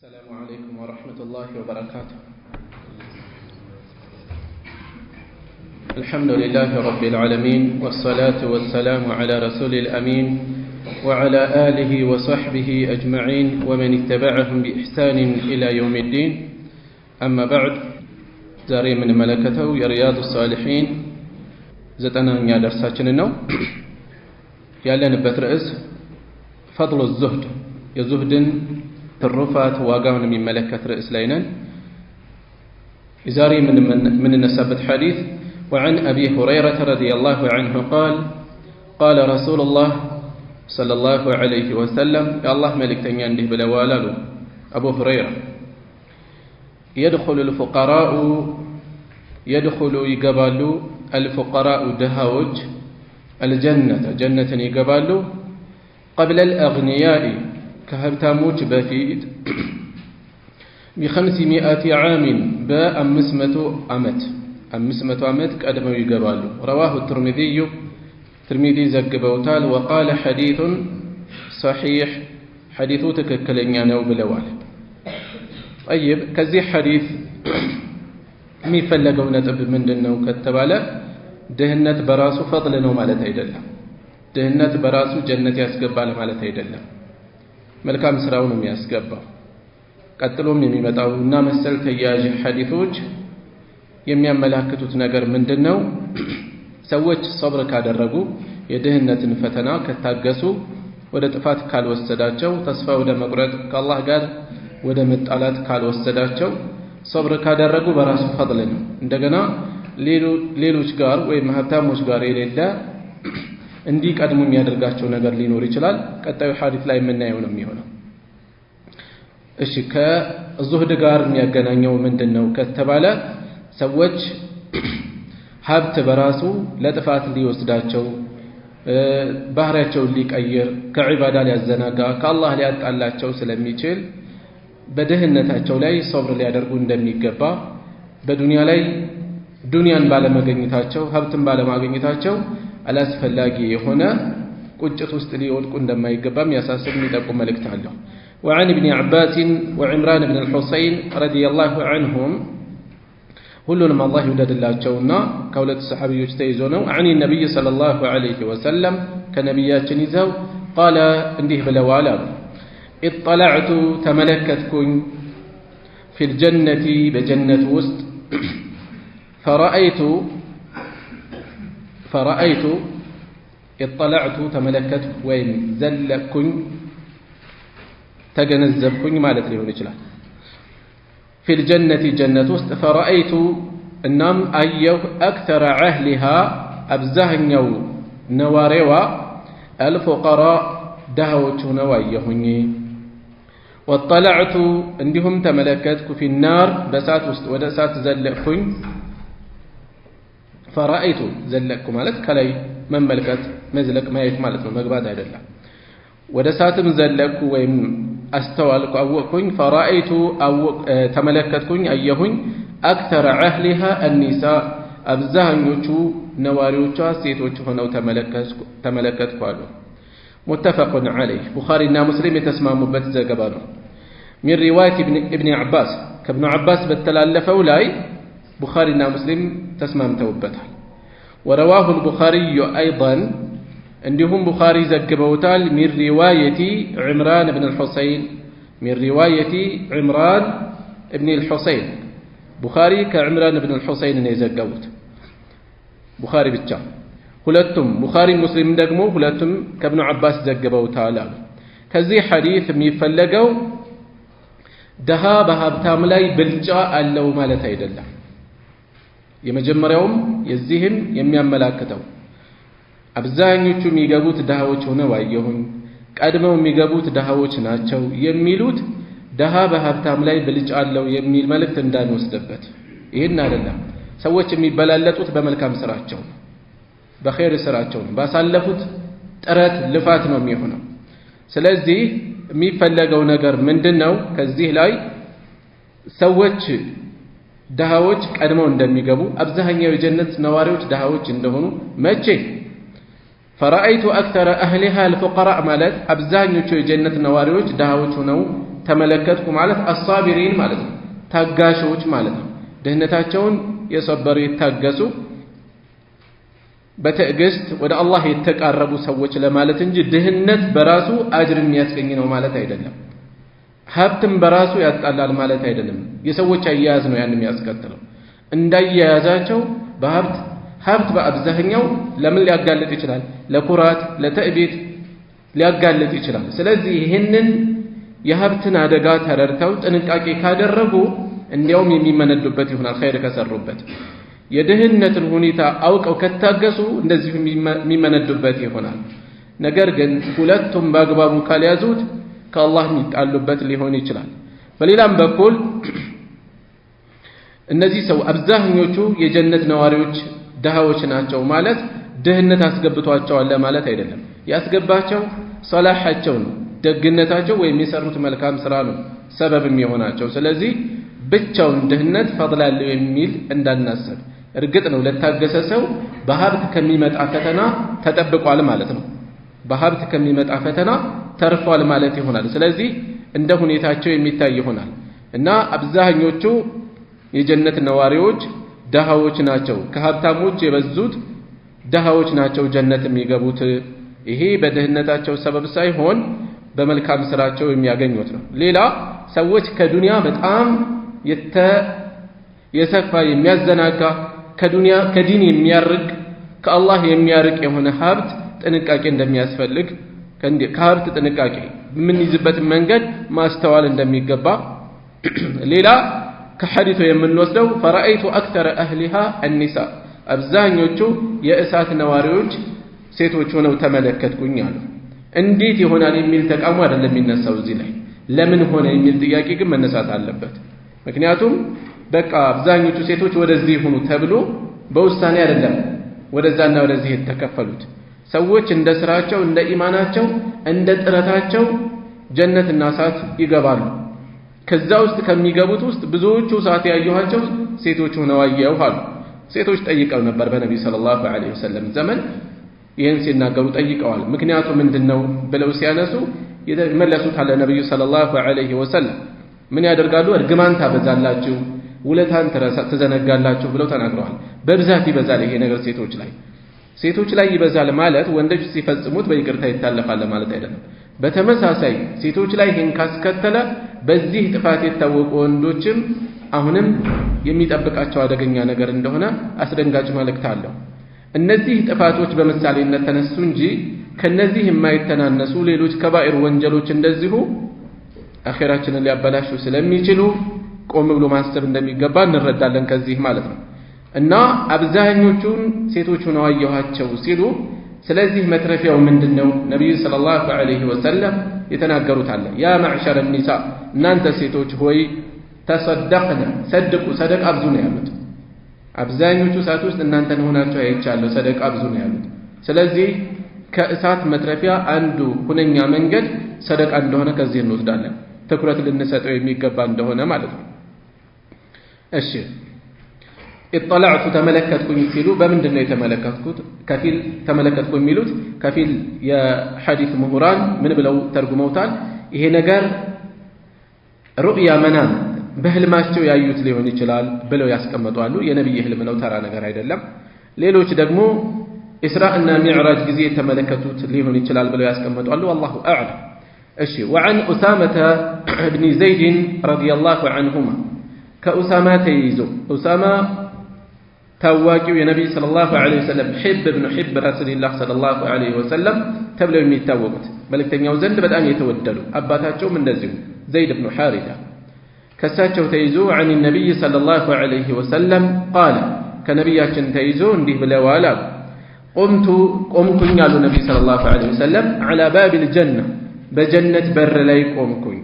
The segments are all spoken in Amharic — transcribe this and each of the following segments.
السلام عليكم ورحمة الله وبركاته. الحمد لله رب العالمين والصلاة والسلام على رسول الأمين وعلى آله وصحبه أجمعين ومن اتبعهم بإحسان إلى يوم الدين. أما بعد، زاري من ملكته يا رياض الصالحين زتنا يا درساتنا النو يالنا بترأس فضل الزهد يزهد الرفات واقعون من ملكة رئيس لينا إزاري من النسبة حديث. وعن أبي هريرة رضي الله عنه قال رسول الله صلى الله عليه وسلم يا الله ملك تنيان به بلوالالو أبو هريرة يدخل يقبالو الفقراء دهاوج الجنة جنة يقبالو قبل الأغنياء كهبتاموج بفيد ب500 عام ب500 عمت قدموا يقبالو. رواه الترمذي زقبوتال وقال حديث صحيح حديثو تككلنيا نو بلوال. طيب كزي حديث ميفلقو نطب مندنو كتباله دهنت براسو فضل نو مالت አይደለም። دهنت براسو جنت ያስገባል ማለት አይደለም። መልካም ስራው ነው የሚያስገባው። ቀጥሎም የሚመጣውና መሰል ተያያዥ ሐዲሶች የሚያመላክቱት ነገር ምንድነው? ሰዎች ሶብር ካደረጉ የድህነትን ፈተና ከታገሱ ወደ ጥፋት ካልወሰዳቸው ተስፋ ወደ መቁረጥ ከአላህ ጋር ወደ መጣላት ካልወሰዳቸው ሶብር ካደረጉ በራሱ ፈضل ነው። እንደገና ሌሎች ጋር ወይም ሀብታሞች ጋር የሌለ እንዲቀድሙ የሚያደርጋቸው ነገር ሊኖር ይችላል። ቀጣዩ ሐዲስ ላይ የምናየው ነው የሚሆነው። እሺ ከዙህድ ጋር የሚያገናኘው ምንድነው ከተባለ ሰዎች ሀብት በራሱ ለጥፋት ሊወስዳቸው ባህሪያቸውን ሊቀይር ከዒባዳ ሊያዘናጋ ከአላህ ሊያጣላቸው ስለሚችል በድህነታቸው ላይ ሶብር ሊያደርጉ እንደሚገባ በዱንያ ላይ ዱንያን ባለማግኘታቸው ሀብትን ባለማግኘታቸው አላስፈላጊ የሆነ ቁጭት ውስጥ ሊወድቁ እንደማይገባም ያሳስብ የሚጠቁም መልእክት አለው። وعن ابن عباس وعمران بن الحسين رضي الله عنهم ሁሉንም አላህ ይወደድላቸውና ከሁለት ሰሃቢዎች ተይዞ ነው። عن النبي صلى الله عليه وسلم ከነቢያችን ይዘው قال እንዲህ ብለዋል አሉ اطلعت ተመለከትኩኝ في الجنة بجنة وسط فرأيت اطلعت تملكت وين زلكن تجنزبكن مالت لي هون في الجنة جنة وسط فرأيت النام أيه أكثر أهلها أبزهنيو نواريوا الفقراء دهوت نوايهني واطلعت عندهم تملكتك في النار بسات وسط ودسات زلكن فرأيت زلكم مالت كلاي من ملكت مزلك ما يتمالت مغباد አይደለም ወደ ሳትም ዘለኩ ወይም አስተዋልኩ አወቅኩኝ فرأيت ተመለከትኩኝ አየሁኝ أكثر أهلها النساء አብዛኞቹ ነዋሪዎቿ ሴቶች ሆነው ተመለከትኩ አሉ። متفق عليه ቡኻሪና ሙስሊም የተስማሙበት ዘገባ ነው። من رواية ابن عباس ከابن عباس በተላለፈው ላይ بخارينا مسلم تسمام توبتها. ورواه البخاري أيضا عندهم بخاري زكبوتال من رواية عمران بن الحسين بن الحسين بخاري كعمران بن الحسين يزكبوت بخاري بالجام ሁለቱም بخاري مسلم ደግሞ ሁለቱም ከابن عباس ዘገበውታል አሉ። ከዚህ ሐዲስ የሚፈለገው ደሃ በሀብታም ላይ ብልጫ አለው ማለት አይደለም። የመጀመሪያውም የዚህም የሚያመላክተው አብዛኞቹ የሚገቡት ደሃዎች ሆነው አየሁኝ ቀድመው የሚገቡት ደሃዎች ናቸው የሚሉት ደሃ በሀብታም ላይ ብልጫ አለው የሚል መልእክት እንዳንወስድበት። ይሄን አይደለም። ሰዎች የሚበላለጡት በመልካም ስራቸው በኸይር ስራቸው ባሳለፉት ጥረት ልፋት ነው የሚሆነው። ስለዚህ የሚፈለገው ነገር ምንድነው? ከዚህ ላይ ሰዎች ደሃዎች ቀድመው እንደሚገቡ አብዛኛው የጀነት ነዋሪዎች ደሃዎች እንደሆኑ መቼ فرأيت أكثر أهلها الفقراء مالت أبزانيوچو የጀነት ነዋሪዎች ደሃዎች ሆነው ተመለከትኩ ማለት አሳቢሪን ማለት ነው ታጋሾች ማለት ነው ድህነታቸውን የሰበሩ የታገሱ በትዕግስት ወደ አላህ የተቃረቡ ሰዎች ለማለት እንጂ ድህነት በራሱ አጅር የሚያስገኝ ነው ማለት አይደለም ሀብትም በራሱ ያጣላል ማለት አይደለም የሰዎች አያያዝ ነው ያን የሚያስከትለው እንዳያያዛቸው ሀብት በአብዛኛው ለምን ሊያጋልጥ ይችላል ለኩራት ለተዕቢት ሊያጋልጥ ይችላል ስለዚህ ይህንን የሀብትን አደጋ ተረድተው ጥንቃቄ ካደረጉ እንዲያውም የሚመነዱበት ይሆናል ኸይር ከሰሩበት የድህነትን ሁኔታ አውቀው ከታገሱ እንደዚህ የሚመነዱበት ይሆናል ነገር ግን ሁለቱም በአግባቡ ካልያዙት ከአላህ የሚጣሉበት ሊሆን ይችላል በሌላም በኩል እነዚህ ሰው አብዛኞቹ የጀነት ነዋሪዎች ደሃዎች ናቸው ማለት ድህነት አስገብቷቸዋል ለማለት አይደለም ያስገባቸው ሶላሃቸው ነው ደግነታቸው ወይም የሰሩት መልካም ስራ ነው ሰበብ የሚሆናቸው ስለዚህ ብቻውን ድህነት ፈضላለው የሚል እንዳናስብ እርግጥ ነው ለታገሰ ሰው በሀብት ከሚመጣ ፈተና ተጠብቋል ማለት ነው በሀብት ከሚመጣ ፈተና ተርፏል ማለት ይሆናል ስለዚህ እንደ ሁኔታቸው የሚታይ ይሆናል እና አብዛኞቹ የጀነት ነዋሪዎች ደሃዎች ናቸው ከሀብታሞች የበዙት ደሃዎች ናቸው ጀነት የሚገቡት ይሄ በድህነታቸው ሰበብ ሳይሆን በመልካም ስራቸው የሚያገኙት ነው ሌላ ሰዎች ከዱንያ በጣም የሰፋ የሚያዘናጋ ከዲን የሚያርቅ ከአላህ የሚያርቅ የሆነ ሀብት ጥንቃቄ እንደሚያስፈልግ ከሀብት ጥንቃቄ የምንይዝበት መንገድ ማስተዋል እንደሚገባ ሌላ ከሐዲሱ የምንወስደው ፈራአይቱ አክተረ አህሊሃ النساء አብዛኞቹ የእሳት ነዋሪዎች ሴቶች ሆነው ተመለከትኩኝ አሉ እንዴት ይሆናል የሚል ተቃውሞ አይደለም የሚነሳው እዚህ ላይ ለምን ሆነ የሚል ጥያቄ ግን መነሳት አለበት ምክንያቱም በቃ አብዛኞቹ ሴቶች ወደዚህ ሆኑ ተብሎ በውሳኔ አይደለም ወደዛና ወደዚህ የተከፈሉት ሰዎች እንደ ስራቸው እንደ ኢማናቸው እንደ ጥረታቸው ጀነትና እሳት ይገባሉ ከዛ ውስጥ ከሚገቡት ውስጥ ብዙዎቹ እሳት ያዩዋቸው ሴቶች ሆነው አየዋሉ ሴቶች ጠይቀው ነበር በነብዩ ሰለላሁ ዐለይሂ ወሰለም ዘመን ይህን ሲናገሩ ጠይቀዋል ምክንያቱ ምንድነው ብለው ሲያነሱ ይመለሱት አለ ነብዩ ሰለላሁ ዐለይሂ ወሰለም ምን ያደርጋሉ እርግማን ታበዛላችሁ ውለታን ተዘነጋላችሁ ብለው ተናግረዋል በብዛት ይበዛል ይሄ ነገር ሴቶች ላይ ይበዛል ማለት ወንዶች ሲፈጽሙት በይቅርታ ይታለፋል ማለት አይደለም በተመሳሳይ ሴቶች ላይ ይሄን ካስከተለ በዚህ ጥፋት የታወቁ ወንዶችም አሁንም የሚጠብቃቸው አደገኛ ነገር እንደሆነ አስደንጋጭ መልእክት አለው እነዚህ ጥፋቶች በምሳሌነት ተነሱ እንጂ ከነዚህ የማይተናነሱ ሌሎች ከባኢር ወንጀሎች እንደዚሁ አኺራችንን ሊያበላሹ ስለሚችሉ ቆም ብሎ ማሰብ እንደሚገባ እንረዳለን ከዚህ ማለት ነው እና አብዛኞቹን ሴቶች ሆነው አየኋቸው ሲሉ ስለዚህ መትረፊያው ምንድነው ነብዩ ሰለላሁ ዐለይሂ ወሰለም የተናገሩት አለ ያ ማዕሸረ النساء እናንተ ሴቶች ሆይ ተሰደቅነ ሰደቁ ሰደቃ አብዙ ነው ያሉት አብዛኞቹ ሰዓት ውስጥ እናንተን ሆናችሁ አይቻለሁ ሰደቃ አብዙ ነው ያሉት ስለዚህ ከእሳት መትረፊያ አንዱ ሁነኛ መንገድ ሰደቃ እንደሆነ ከዚህ እንወስዳለን ትኩረት ልንሰጠው የሚገባ እንደሆነ ማለት ነው እሺ اطلعت ተመለከትኩኝ ሲሉ በመንድነው የተመለከትኩት ከፊል ተመለከትኩ የሚሉት ከፊል የሐዲስ ምሁራን ምን ብለው ተርጉመውታል ይሄ ነገር ሩእያ መናም በህልማቸው ያዩት ሊሆን ይችላል ብለው ያስቀምጣሉ የነብይ ህልም ነው ተራ ነገር አይደለም ሌሎች ደግሞ ኢስራእና ሚዕራጅ ጊዜ የተመለከቱት ሊሆን ይችላል ብለው ያስቀምጣሉ والله اعلم እሺ وعن اسامه بن زيد رضي الله عنهما كاسامه تيزو اسامه ታዋቂው የነብይ ሰለላሁ ዐለይሂ ወሰለም ሒብ ኢብኑ ሒብ ረሱልላህ ሰለላሁ ዐለይሂ ወሰለም ተብለው የሚታወቁት መልእክተኛው ዘንድ በጣም የተወደዱ አባታቸውም እንደዚሁ ዘይድ ኢብኑ ሐሪታ ከሳቸው ተይዞ عن النبي صلى الله عليه وسلم قال ከነብያችን ተይዞ እንዲህ ብለዋል ቆምኩኝ አሉ ነብይ ሰለላሁ ዐለይሂ ወሰለም على باب الجنة በጀነት በር ላይ ቆምኩኝ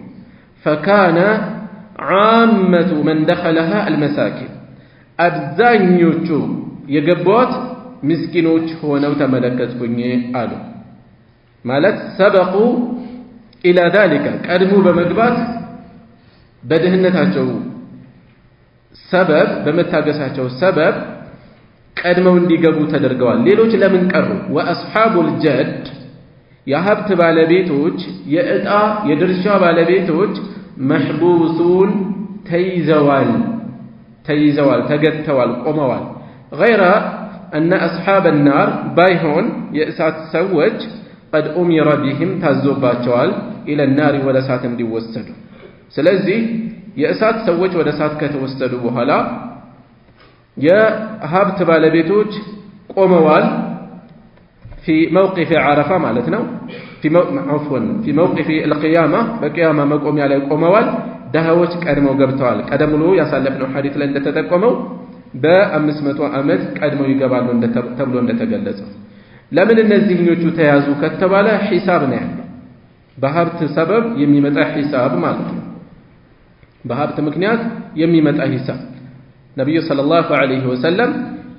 فكان عامة من دخلها المساكين አብዛኞቹ የገቡት ምስኪኖች ሆነው ተመለከትኩኝ አሉ ማለት ሰበቁ الى ذلك ቀድሞ በመግባት በድህነታቸው ሰበብ በመታገሳቸው ሰበብ ቀድመው እንዲገቡ ተደርገዋል ሌሎች ለምን ቀሩ واصحاب الجد የሀብት ባለቤቶች የዕጣ የድርሻ ባለቤቶች محبوسون تيزوال تقتوال قموال غير أن أصحاب النار بايهون يأسات سوج قد أمر بهم تزوباتوال إلى النار ولا سات ديوستدوا سلازي يأسات سوج ولا سات كتوستدوا بحالا يا هابت بالبيتوج قموال في موقف عرفة مالتنا في موقف القيامة بقيامة مقوم على قموال دهوش قدمو غبطوال قدملو ያሳለፍነው ሐዲስ ላይ እንደተጠቆመው በ500 ዓመት ቀድመው ይገባሉ ተብሎ እንደተገለጸው ለምን እነዚህኞቹ ተያዙ ከተባለ ሒሳብ ነው ያለው በሀብት ሰበብ የሚመጣ ሒሳብ ማለት ነው በሀብት ምክንያት የሚመጣ ሒሳብ ነብዩ ሰለላሁ ዐለይሂ ወሰለም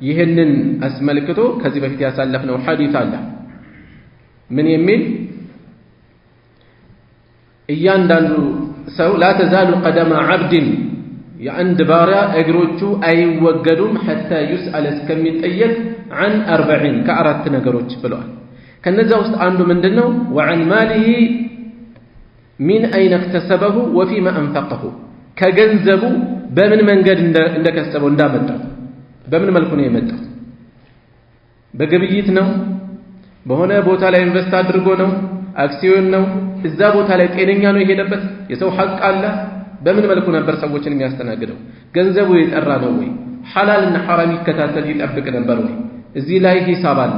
ይሄንን አስመልክቶ ከዚህ በፊት ያሳለፍነው ሐዲስ አለ ምን የሚል እያንዳንዱ ሰው لا تزال قدم عبد የአንድ ባሪያ እግሮቹ አይወገዱም حتى يسأل እስከሚጠየቅ عن 40 ከአራት ነገሮች ብለዋል ከነዛ ውስጥ አንዱ ምንድነው وعن ماله من أين اكتسبه وفيما أنفقه ከገንዘቡ በምን መንገድ እንደከሰበው እንዳመጣው በምን መልኩ ነው የመጣው በግብይት ነው በሆነ ቦታ ላይ ኢንቨስት አድርጎ ነው አክሲዮን ነው እዛ ቦታ ላይ ጤነኛ ነው የሄደበት የሰው ሐቅ አለ በምን መልኩ ነበር ሰዎችን የሚያስተናግደው ገንዘቡ የጠራ ነው ወይ ሐላልና ሐራም ይከታተል ይጠብቅ ነበር ወይ እዚህ ላይ ሂሳብ አለ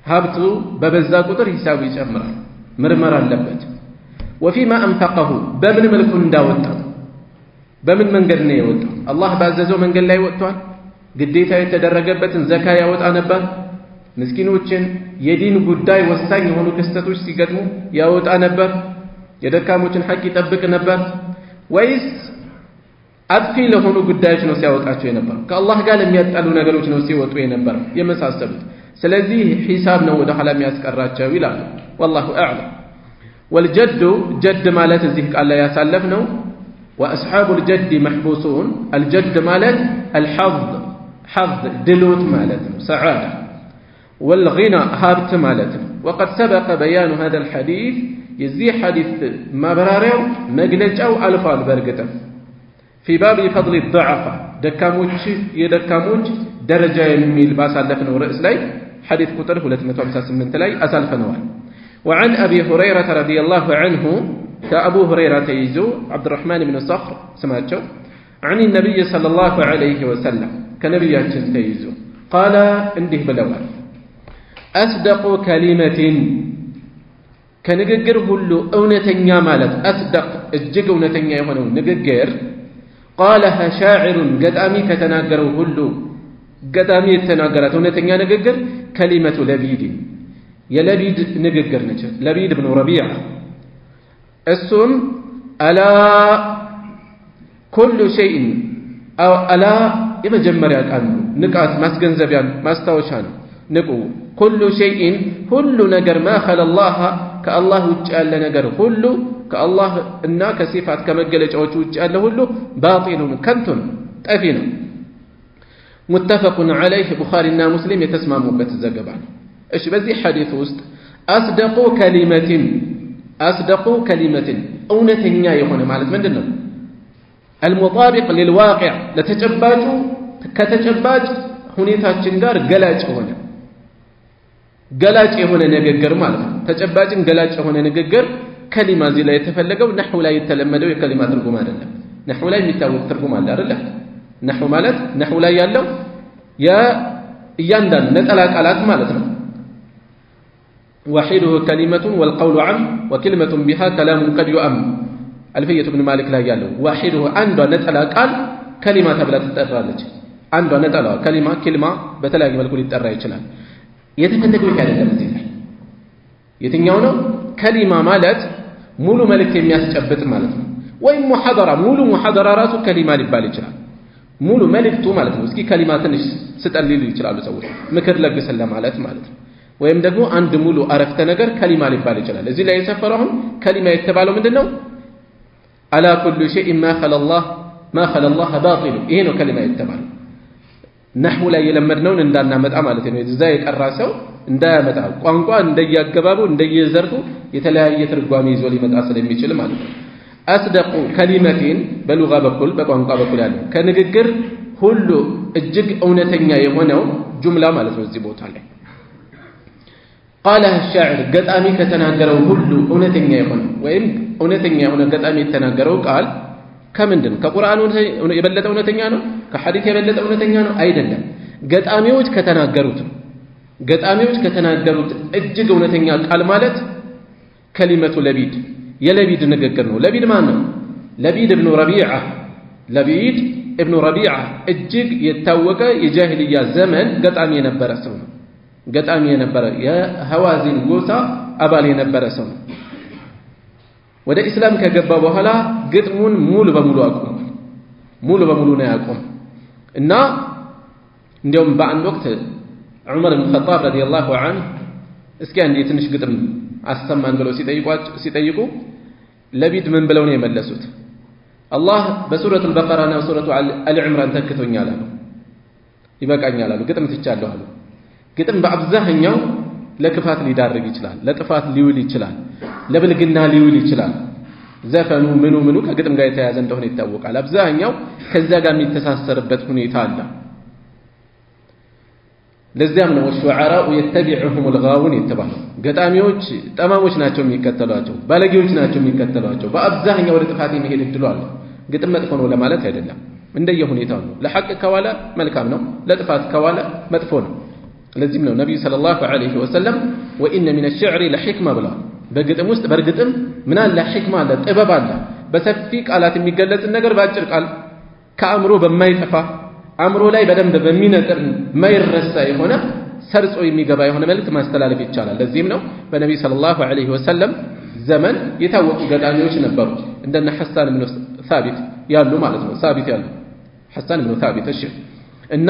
ሀብቱ በበዛ ቁጥር ሂሳቡ ይጨምራል ምርመራ አለበት وفيما أنفقه በምን መልኩ እንዳወጣው በምን መንገድ ነው የወጣው አላህ ባዘዘው መንገድ ላይ ወጥቷል ግዴታ የተደረገበትን ዘካ ያወጣ ነበር ምስኪኖችን የዲን ጉዳይ ወሳኝ የሆኑ ክስተቶች ሲገጥሙ ያወጣ ነበር የደካሞችን ሐቅ ይጠብቅ ነበር ወይስ አጥፊ ለሆኑ ጉዳዮች ነው ሲያወጣቸው የነበር ከአላህ ጋር ለሚያጣሉ ነገሮች ነው ሲወጡ የነበር የመሳሰሉት ስለዚህ ሒሳብ ነው ወደ ኋላ የሚያስቀራቸው ይላል والله اعلم والجد جد ማለት እዚህ ቃል ላይ ያሳለፍ ነው واصحاب الجد محبوسون الجد ማለት الحظ حظ دلوت ማለት ነው سعاده والغنى هابت مالته وقد سبق بيان هذا الحديث يزي حديث ما براريو مجلجاو الفال برغته في باب فضل الضعفاء دكاموچ يدكاموچ درجه يميل باسالفنو رئيس لاي حديث قطر 258 لاي اسالفنوال وعن ابي هريره رضي الله عنه كابو هريره تيزو عبد الرحمن بن صخر سمعتوا عن النبي صلى الله عليه وسلم كنبياتين تيزو قال انده بلوال أصدق كلمة كنججر هلو أونتنيا مالت أصدق الجج أونتنيا يهونو نججر قالها شاعر قدامي كتناجروا هلو قدامي تناجرت أونتنيا نججر كلمة لبيد يا لبيد نججر نجر لبيد بن ربيعة السن ألا كل شيء أو ألا يمجمر يا نقاط مسجن زبيان ماستوشان نقو كل شيء كل نجر ما خلى الله كالله وجعل نجر كل كالله إننا كصفات كمجلج أو وجعل كله باطل كنتن تأفين متفق عليه بخاري ومسلم يتسمع مبت الزجبان إيش بزي حديث وسط أصدق كلمة أو نتنيا يهون معلت من دنو المطابق للواقع لتجباج كتجباج هنيتا تشنجار جلاج هنا ገላጭ የሆነ ንግግር ማለት ነው ተጨባጭን ገላጭ የሆነ ንግግር ከሊማ እዚህ ላይ የተፈለገው ነህው ላይ የተለመደው የከሊማ ትርጉም አይደለም ነህው ላይ የሚታወቅ ትርጉም አለ አይደል ነህው ማለት ነህው ላይ ያለው የእያንዳንዱ ነጠላ ቃላት ማለት ነው وحيده كلمة والقول عم وكلمة بها كلام قد يؤم ألفية ابن مالك لا يالو وحيده عنده نطلع قال كلمة تبلا تتطرالج عنده نطلع كلمة بتلاقي መልኩ ሊጠራ ይችላል የተፈለገው ያደለም እዚህ ላይ የትኛው ነው ከሊማ ማለት ሙሉ መልእክት የሚያስጨብጥ ማለት ነው ወይም ሙሐደራ ሙሉ ሙሐደራ ራሱ ከሊማ ሊባል ይችላል ሙሉ መልእክቱ ማለት ነው እስኪ ከሊማ ትንሽ ስጠልሉ ይችላሉ ሰዎች ምክር ለግሰለ ማለት ነው ወይም ደግሞ አንድ ሙሉ አረፍተ ነገር ከሊማ ሊባል ይችላል እዚህ ላይ የሰፈረው ከሊማ የተባለው ምንድነው አላ ኩሉ ሸይء ما خلى الله باطل ይሄ ነው ከሊማ የተባለው ነህው ላይ የለመድነውን እንዳናመጣ ማለት ነው እዛ የቀራሰው እንዳያመጣ ቋንቋ እንደያገባቡ እንደየዘርፉ የተለያየ ትርጓሜ ይዞ ሊመጣ ስለሚችል ማለት ነው أصدق كلمة بلغة بكل بقوانقا بكل ያለው ከንግግር ሁሉ እጅግ እውነተኛ የሆነው ጁምላ ማለት ነው እዚህ ቦታ ላይ قالها الشاعر ገጣሚ ከተናገረው ሁሉ እውነተኛ የሆነው ወይም እውነተኛ የሆነ ገጣሚ የተናገረው ቃል ከምንድን ከቁርአኑ የበለጠ እውነተኛ ነው ከሐዲስ የበለጠ እውነተኛ ነው አይደለም ገጣሚዎች ከተናገሩት እጅግ እውነተኛ ቃል ማለት ከሊመቱ ለቢድ የለቢድ ንግግር ነው ለቢድ ማን ነው ለቢድ ኢብኑ ረቢዓ እጅግ የታወቀ የጃሂልያ ዘመን ገጣሚ የነበረ ሰው ነው ገጣሚ የነበረ የሐዋዚን ጎሳ አባል የነበረ ሰው ነው ወደ እስላም ከገባ በኋላ ግጥሙን ሙሉ በሙሉ ነው ያቆመው እና እንደውም በአንድ ወቅት ዑመር ኢብኑ ኸጣብ ረዲየላሁ ዐንሁ እስኪ አንዴ ትንሽ ግጥም አስተማን ብለው ሲጠይቁ ለቢድ ምን ብለው ነው የመለሱት አላህ በሱረቱል በቀራ እና ሱረቱ አሊ ዒምራን ተክቶኛል አሉ ይበቃኛል አሉ ግጥም ትቻለሁ አሉ ግጥም በአብዛኛው ለክፋት ሊዳርግ ይችላል ለጥፋት ሊውል ይችላል ለብልግና ሊውል ይችላል ዘፈኑ ምኑ ከግጥም ጋር የተያያዘ እንደሆነ ይታወቃል አብዛኛው ከዛ ጋር የሚተሳሰርበት ሁኔታ አለ ለዚያም ነው ወሹዓራኡ የተቢዑሁም الغاوون የተባለው ገጣሚዎች ጠማሞች ናቸው የሚከተሏቸው ባለጌዎች ናቸው የሚከተሏቸው በአብዛኛው ወደ ጥፋት የሚሄድ እድሉ አለ ግጥም መጥፎ ነው ለማለት አይደለም እንደየሁኔታው ነው ለሐቅ ከዋለ መልካም ነው ለጥፋት ከዋለ መጥፎ ነው ለዚህም ነው ነብዩ ሰለላሁ ዐለይሂ ወሰለም ወኢነ ሚነ الشعر لحكمة ብለዋል በግጥም ውስጥ በርግጥም ምን አለ ሕክማ አለ ጥበብ አለ በሰፊ ቃላት የሚገለጽ ነገር በአጭር ቃል ከአእምሮ በማይጠፋ አእምሮ ላይ በደንብ በሚነጥር ማይረሳ የሆነ ሰርጾ የሚገባ የሆነ መልእክት ማስተላለፍ ይቻላል ለዚህም ነው በነብዩ ሰለላሁ ዐለይሂ ወሰለም ዘመን የታወቁ ገጣሚዎች ነበሩ እንደነ ሐሳን ኢብኑ ሳቢት ያሉ ማለት ነው ሐሳን ኢብኑ ሳቢት እሺ እና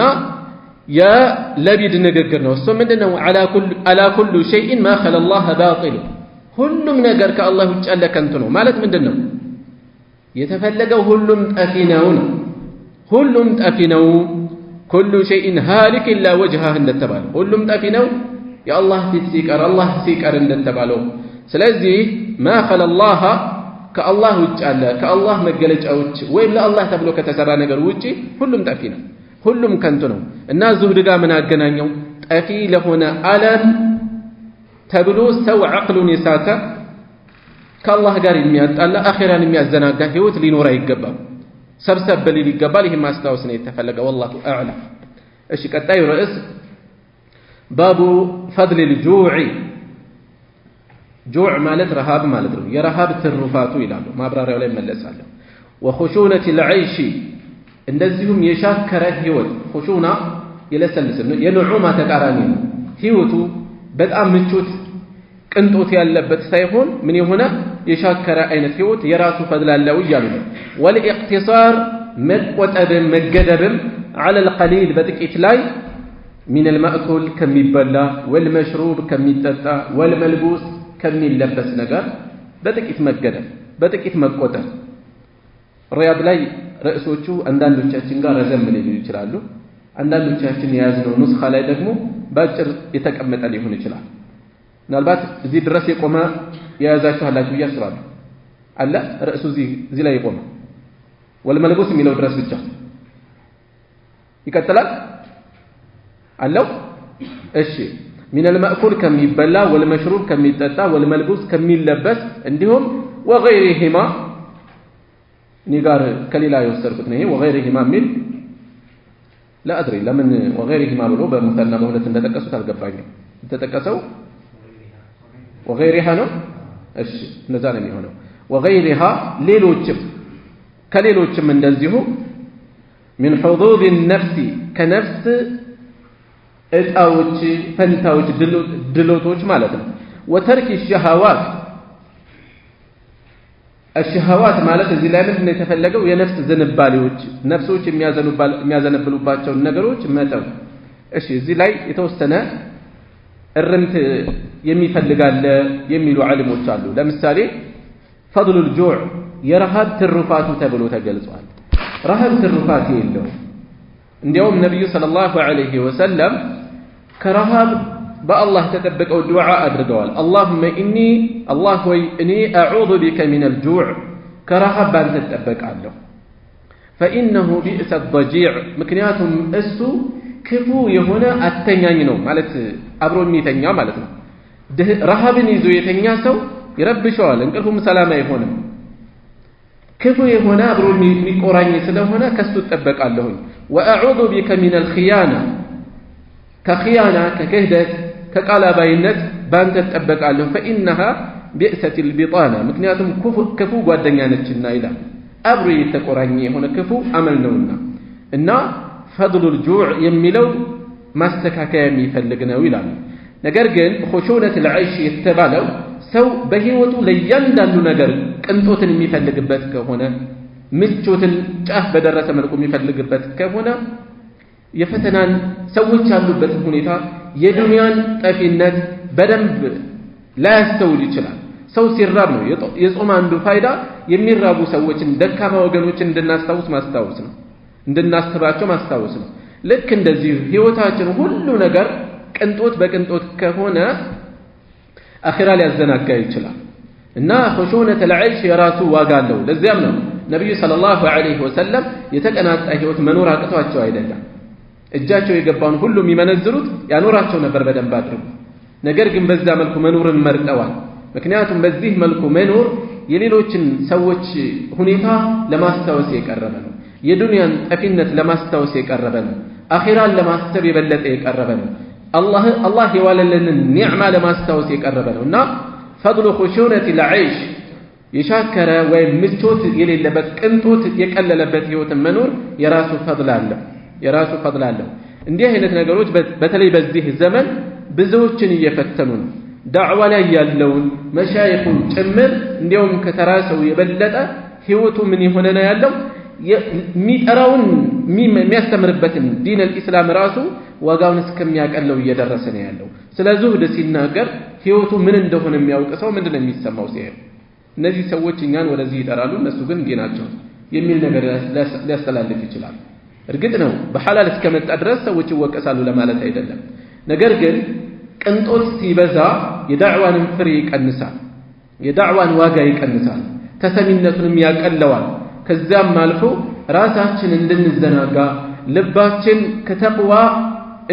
የለቢድ ንግግር ነው እሱ ምንድነው አላ ኩሉ ሸይء ما خلا الله باطل ሁሉም ነገር ከአላህ ውጭ ያለ ከንቱ ነው ማለት ምንድነው የተፈለገው ሁሉም ጠፊ ነው كل شيء هالك الا وجهه እንደተባለ ሁሉም ጠፊ ነው የአላህ ፊት ሲቀር አላህ ሲቀር እንደተባለው ስለዚህ ما خلا الله ከአላህ ውጭ ያለ ከአላህ መገለጫዎች ወይም ለአላህ ተብሎ ከተሰራ ነገር ውጪ ሁሉም ጠፊ ነው ሁሉም ከንቱ ነው እና ዙህድ ጋር ምን አገናኘው ጠፊ ለሆነ ዓለም ተብሎ ሰው አቅሉን የሳተ ከአላህ ጋር የሚያጣላ አኺራን የሚያዘናጋ ህይወት ሊኖር አይገባም ሰብሰብ ሊል ይገባል ይሄ ማስታወስ ነው የተፈለገው والله اعلم እሺ ቀጣዩ ርዕስ ባቡ ፈድል الجوع ጁዕ ማለት ረሃብ ማለት ነው የረሃብ ትሩፋቱ ይላሉ ማብራሪያው ላይ መለሳለሁ وخشونة العيش እንደዚሁም የሻከረ ህይወት خشونة የለሰልስ ነው የኑዑማ ተቃራኒ ነው ህይወቱ በጣም ምቾት ቅንጦት ያለበት ሳይሆን ምን የሆነ የሻከረ አይነት ህይወት የራሱ ፈድል አለው ይያሉ ነው ወልኢቅቲሳር መቆጠብ መገደብም على القليل በጥቂት ላይ من المأكل ከሚበላ والمشروب ከሚጠጣ والملبوس ከሚለበስ ነገር በጥቂት መገደብ በጥቂት መቆጠብ ሪያድ ላይ ርዕሶቹ አንዳንዶቻችን ጋር ረዘም ሊሉ ይችላሉ አንዳንዶቻችን የያዝነው ኑስኻ ላይ ደግሞ ባጭር የተቀመጠ ሊሆን ይችላል ምናልባት እዚህ ድረስ የቆመ የያዛችሁ አላችሁ ያስባለሁ አለ ርዕሱ እዚህ ላይ የቆመ ወልመልቡስ የሚለው ድረስ ብቻ ይቀጥላል አለው እሺ من المأكل ከሚበላ والمشروب ከሚጠጣ والملبوس ከሚለበስ እንዲሁም وغيرهما ኒጋር ከሌላ የወሰድኩት ነው ይሄ وغيرهما من لا أدري لمن وغيرهما ብሎ በሙተና በሁለት እንደተጠቀሱት አልገባኝም ተጠቀሰው وغيرها ነው እሺ እንደዛ ነው የሚሆነው وغيرها ሌሎችም እንደዚሁ من حظوظ النفس كنفس እጣዎች ፈንታዎች ድሎቶች ማለት ነው وترك الشهوات ማለት እዚህ ላይ ምንድነው የተፈለገው የነፍስ ዝንባሌዎች ነፍሶች የሚያዘነብሉባቸው ነገሮች መተው እሺ እዚህ ላይ የተወሰነ እርምት የሚፈልጋለ የሚሉ ዓሊሞች አሉ ለምሳሌ فضل الجوع የረሃብ ትሩፋቱ ተብሎ ተገልጿል ረሃብ ትሩፋት የለው እንዲያውም ነብዩ ሰለላሁ ዐለይሂ ወሰለም ከረሃብ በአላህ ተጠብቀው ዱዓ አድርገዋል اللهم اني الله ወይ እኔ اعوذ بك من الجوع ከረሃብ ባንተ እጠበቃለሁ فإنه بئس الضجيع ምክንያቱም እሱ ክፉ የሆነ አተኛኝ ነው ማለት አብሮ የሚተኛ ማለት ነው ረሃብን ይዞ የተኛ ሰው ይረብሸዋል እንቅልፉም ሰላም አይሆንም ክፉ የሆነ አብሮ የሚቆራኝ ስለሆነ ከሱ እጠበቃለሁ وأعوذ بك من الخيانة كخيانة ككهدة كقلبايነት ባንተ እጠበቃለሁ فإنها بئست البطانة ምክንያቱም ክፉ ጓደኛ ነችና ይላል አብሮ የተቆራኘ የሆነ ክፉ አመል ነውና እና فضل الجوع የሚለው ማስተካከያ የሚፈልግ ነው ይላል ነገር ግን خشونة العيش የተባለው ሰው በህይወቱ ለእያንዳንዱ ነገር ቅንጦትን የሚፈልግበት ከሆነ ምቾትን ጫፍ በደረሰ መልኩ የሚፈልግበት ከሆነ የፈተናን ሰዎች ያሉበት ሁኔታ የዱንያን ጠፊነት በደንብ ላያስተውል ይችላል ሰው ሲራብ ነው የጾም አንዱ ፋይዳ የሚራቡ ሰዎችን ደካማ ወገኖችን እንድናስታውስ ማስታወስ ነው እንድናስባቸው ማስታወስ ነው ልክ እንደዚህ ህይወታችን ሁሉ ነገር ቅንጦት በቅንጦት ከሆነ አኺራ ሊያዘናጋ ይችላል እና خشونة العيش የራሱ ዋጋ አለው ለዚያም ነው ነብዩ ሰለላሁ ዐለይሂ ወሰለም የተቀናጣ ህይወት መኖር አቅቷቸው አይደለም እጃቸው የገባውን ሁሉ የሚመነዝሩት ያኖራቸው ነበር በደንብ አድርጎ ነገር ግን በዛ መልኩ መኖርን መርጠዋል ምክንያቱም በዚህ መልኩ መኖር የሌሎችን ሰዎች ሁኔታ ለማስታወስ የቀረበ ነው የዱንያን ጠፊነት ለማስታወስ የቀረበ ነው አኺራን ለማሰብ የበለጠ የቀረበ ነው አላህ የዋለልንን ኒዕማ ለማስታወስ የቀረበ ነውና فضل خشونة العيش የሻከረ ወይም ምቾት የሌለበት ቅንጦት የቀለለበት ህይወት መኖር የራሱ ፈضል አለው እንዲህ አይነት ነገሮች በተለይ በዚህ ዘመን ብዙዎችን እየፈተኑ ነው ዳዕዋ ላይ ያለውን መሻይኹን ጭምር እንዲያውም ከተራሰው የበለጠ ህይወቱ ምን ይሆነ ነው ያለው የሚጠራውን የሚያስተምርበትን ዲን الاسلام ራሱ ዋጋውን እስከሚያቀለው እየደረሰ ነው ያለው ስለዚህ ወደ ሲናገር ህይወቱ ምን እንደሆነ የሚያውቅ ሰው ምንድነው የሚሰማው ሲሄድ እነዚህ ሰዎች እኛን ወደዚህ ይጠራሉ እነሱ ግን ዲናቸው የሚል ነገር ሊያስተላልፍ ይችላል እርግጥ ነው በሐላል እስከመጣ ድረስ ሰዎች ይወቀሳሉ ለማለት አይደለም ነገር ግን ቅንጦት ሲበዛ የዳዕዋን ፍሬ ይቀንሳል የዳዕዋን ዋጋ ይቀንሳል ተሰሚነቱንም ያቀለዋል ከዛም አልፎ ራሳችን እንድንዘናጋ ልባችን ከተቅዋ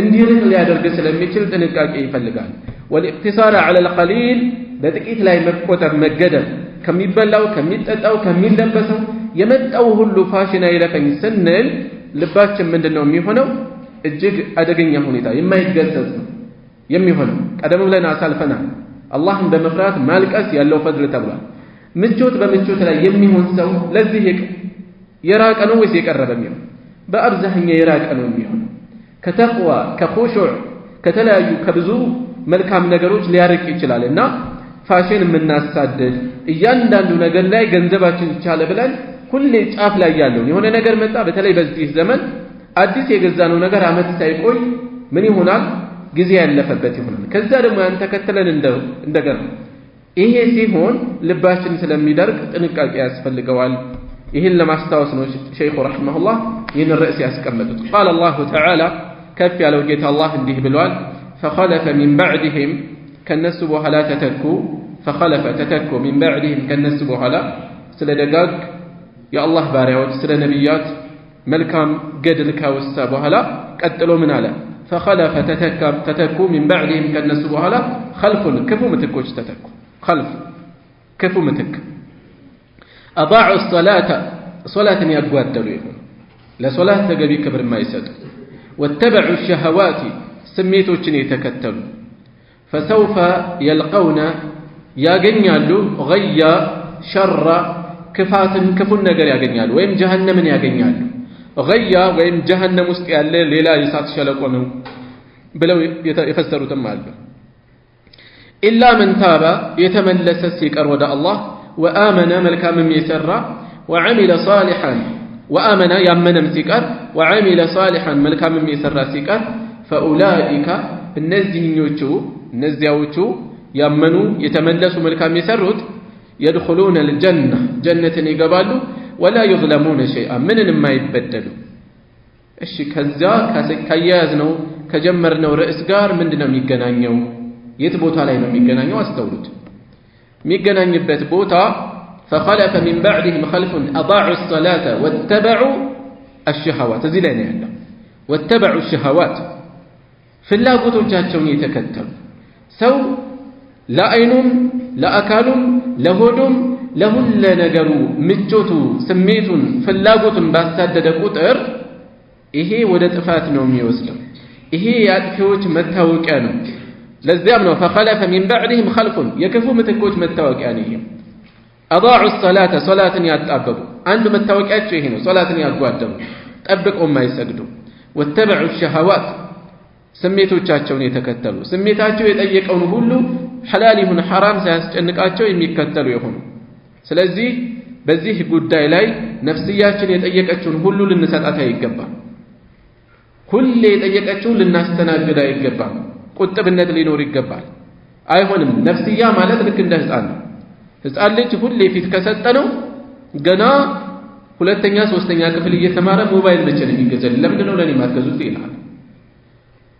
እንዲርቅ ሊያደርግ ስለሚችል ጥንቃቄ ይፈልጋል والاقتصار على القليل በጥቂት ላይ መቆጠብ መገደብ ከሚበላው ከሚጠጣው ከሚለበሰው የመጣው ሁሉ ፋሽን አይለፈኝ ስንል ልባችን ምንድነው የሚሆነው እጅግ አደገኛ ሁኔታ የማይገሰጽ ነው የሚሆነው ቀደም ብለን አሳልፈናል አላህን በመፍራት ማልቀስ ያለው ፈድል ተብሏል ምቾት በምቾት ላይ የሚሆን ሰው ለዚህ የራቀ ነው ወይስ የቀረበ ነው በአብዛኛው የራቀ ነው የሚሆነው ከተቅዋ ከኹሹዕ ከተለያዩ ከብዙ መልካም ነገሮች ሊያርቅ ይችላልና ፋሽን የምናሳደድ እያንዳንዱ ነገር ላይ ገንዘባችን ይቻለ ብለን ሁሌ ጫፍ ላይ ያለው የሆነ ነገር መጣ በተለይ በዚህ ዘመን አዲስ የገዛነው ነገር አመት ሳይቆይ ምን ይሆናል ጊዜ ያለፈበት ይሆናል ከዛ ደግሞ ያን ተከተለን እንደገና ይሄ ሲሆን ልባችን ስለሚደርቅ ጥንቃቄ ያስፈልገዋል ይሄን ለማስታወስ ነው ሸይኹ ረሂመሁላህ ይህን ርዕስ ያስቀመጡት قال الله تعالى ከፍ ያለው ጌታ አላህ እንዲህ ብሏል فخلف من بعدهم ከነሱ በኋላ ተተኩ من بعدهم ከነሱ በኋላ ስለ ደጋግ የአላህ ባሪያዎች ስለ ነብያት መልካም ገድል ካወሳ በኋላ ቀጥሎ ምን አለ فخلف ተተኩ من بعدهم ከነሱ በኋላ خلف ክፉ ምትኮች ተተኩ خلف ክፉ ምትክ أضاعوا الصلاة صلاة ያጓደሉ ይሁን ለሶላት ተገቢ ክብር የማይሰጡ واتبعوا الشهوات ስሜቶችን የተከተሉ فسوف يلقون ያገኛሉ غያ شر ክፋትን ክፉን ነገር ያገኛሉ ወይም ጀሃነምን ያገኛሉ غያ ወይም ጀሃነም ውስጥ ያለ ሌላ የእሳት ሸለቆ ነው ብለው የፈሰሩትም አሉ إلا من تاب يتملس ሲቀር ወደ አላህ وآمن መልካምም የሰራ وعمل صالحا وآمن ያመነም ሲቀር وعمل صالحا መልካምም የሰራ ሲቀር فأولئك እነዚያዎቹ ያመኑ የተመለሱ መልካም የሰሩት يدخلون الجنة جنة ይገባሉ ولا يظلمون شيئا ምንንም አይበደሉ እሺ ከዛ ከያዝነው ከጀመርነው ርዕስ ጋር ምንድነው የሚገናኘው የት ቦታ ላይ ነው የሚገናኘው አስተውሉት የሚገናኝበት ቦታ فخلف من بعدهم خلف أضاعوا الصلاة واتبعوا الشهوات እዚህ ላይ ነው ያለው واتبعوا الشهوات ፍላጎቶቻቸውን የተከተሉ ሰው ለአይኑም ለአካሉም ለሆዱም ለሁሉ ነገሩ ምቾቱ ስሜቱን ፍላጎቱን ባሳደደ ቁጥር ይሄ ወደ ጥፋት ነው የሚወስደው ይሄ ያጥፊዎች መታወቂያ ነው ለዚያም ነው فخلف من بعدهم خلف የክፉ ምትኮች መታወቂያ ነው ይሄ أضاعوا الصلاة صلاة ያጣበቡ አንዱ መታወቂያቸው ይሄ ነው ሶላትን ያጓደሉ ጠብቀው የማይሰግዱ واتبعوا الشهوات ስሜቶቻቸውን የተከተሉ ስሜታቸው የጠየቀውን ሁሉ ሐላል ይሁን ሐራም ሳያስጨንቃቸው የሚከተሉ ይሆኑ ስለዚህ በዚህ ጉዳይ ላይ ነፍስያችን የጠየቀችውን ሁሉ ልንሰጣት አይገባም ሁሌ የጠየቀችውን ልናስተናግድ አይገባም ቁጥብነት ሊኖር ይገባል አይሆንም ነፍስያ ማለት ልክ እንደ ህፃን ልጅ ሁሌ ፊት ከሰጠነው ገና ሁለተኛ ሶስተኛ ክፍል እየተማረ ሞባይል ብቻ ነው የሚገዛል ለምን ነው ለኔ ማትገዙት ይላል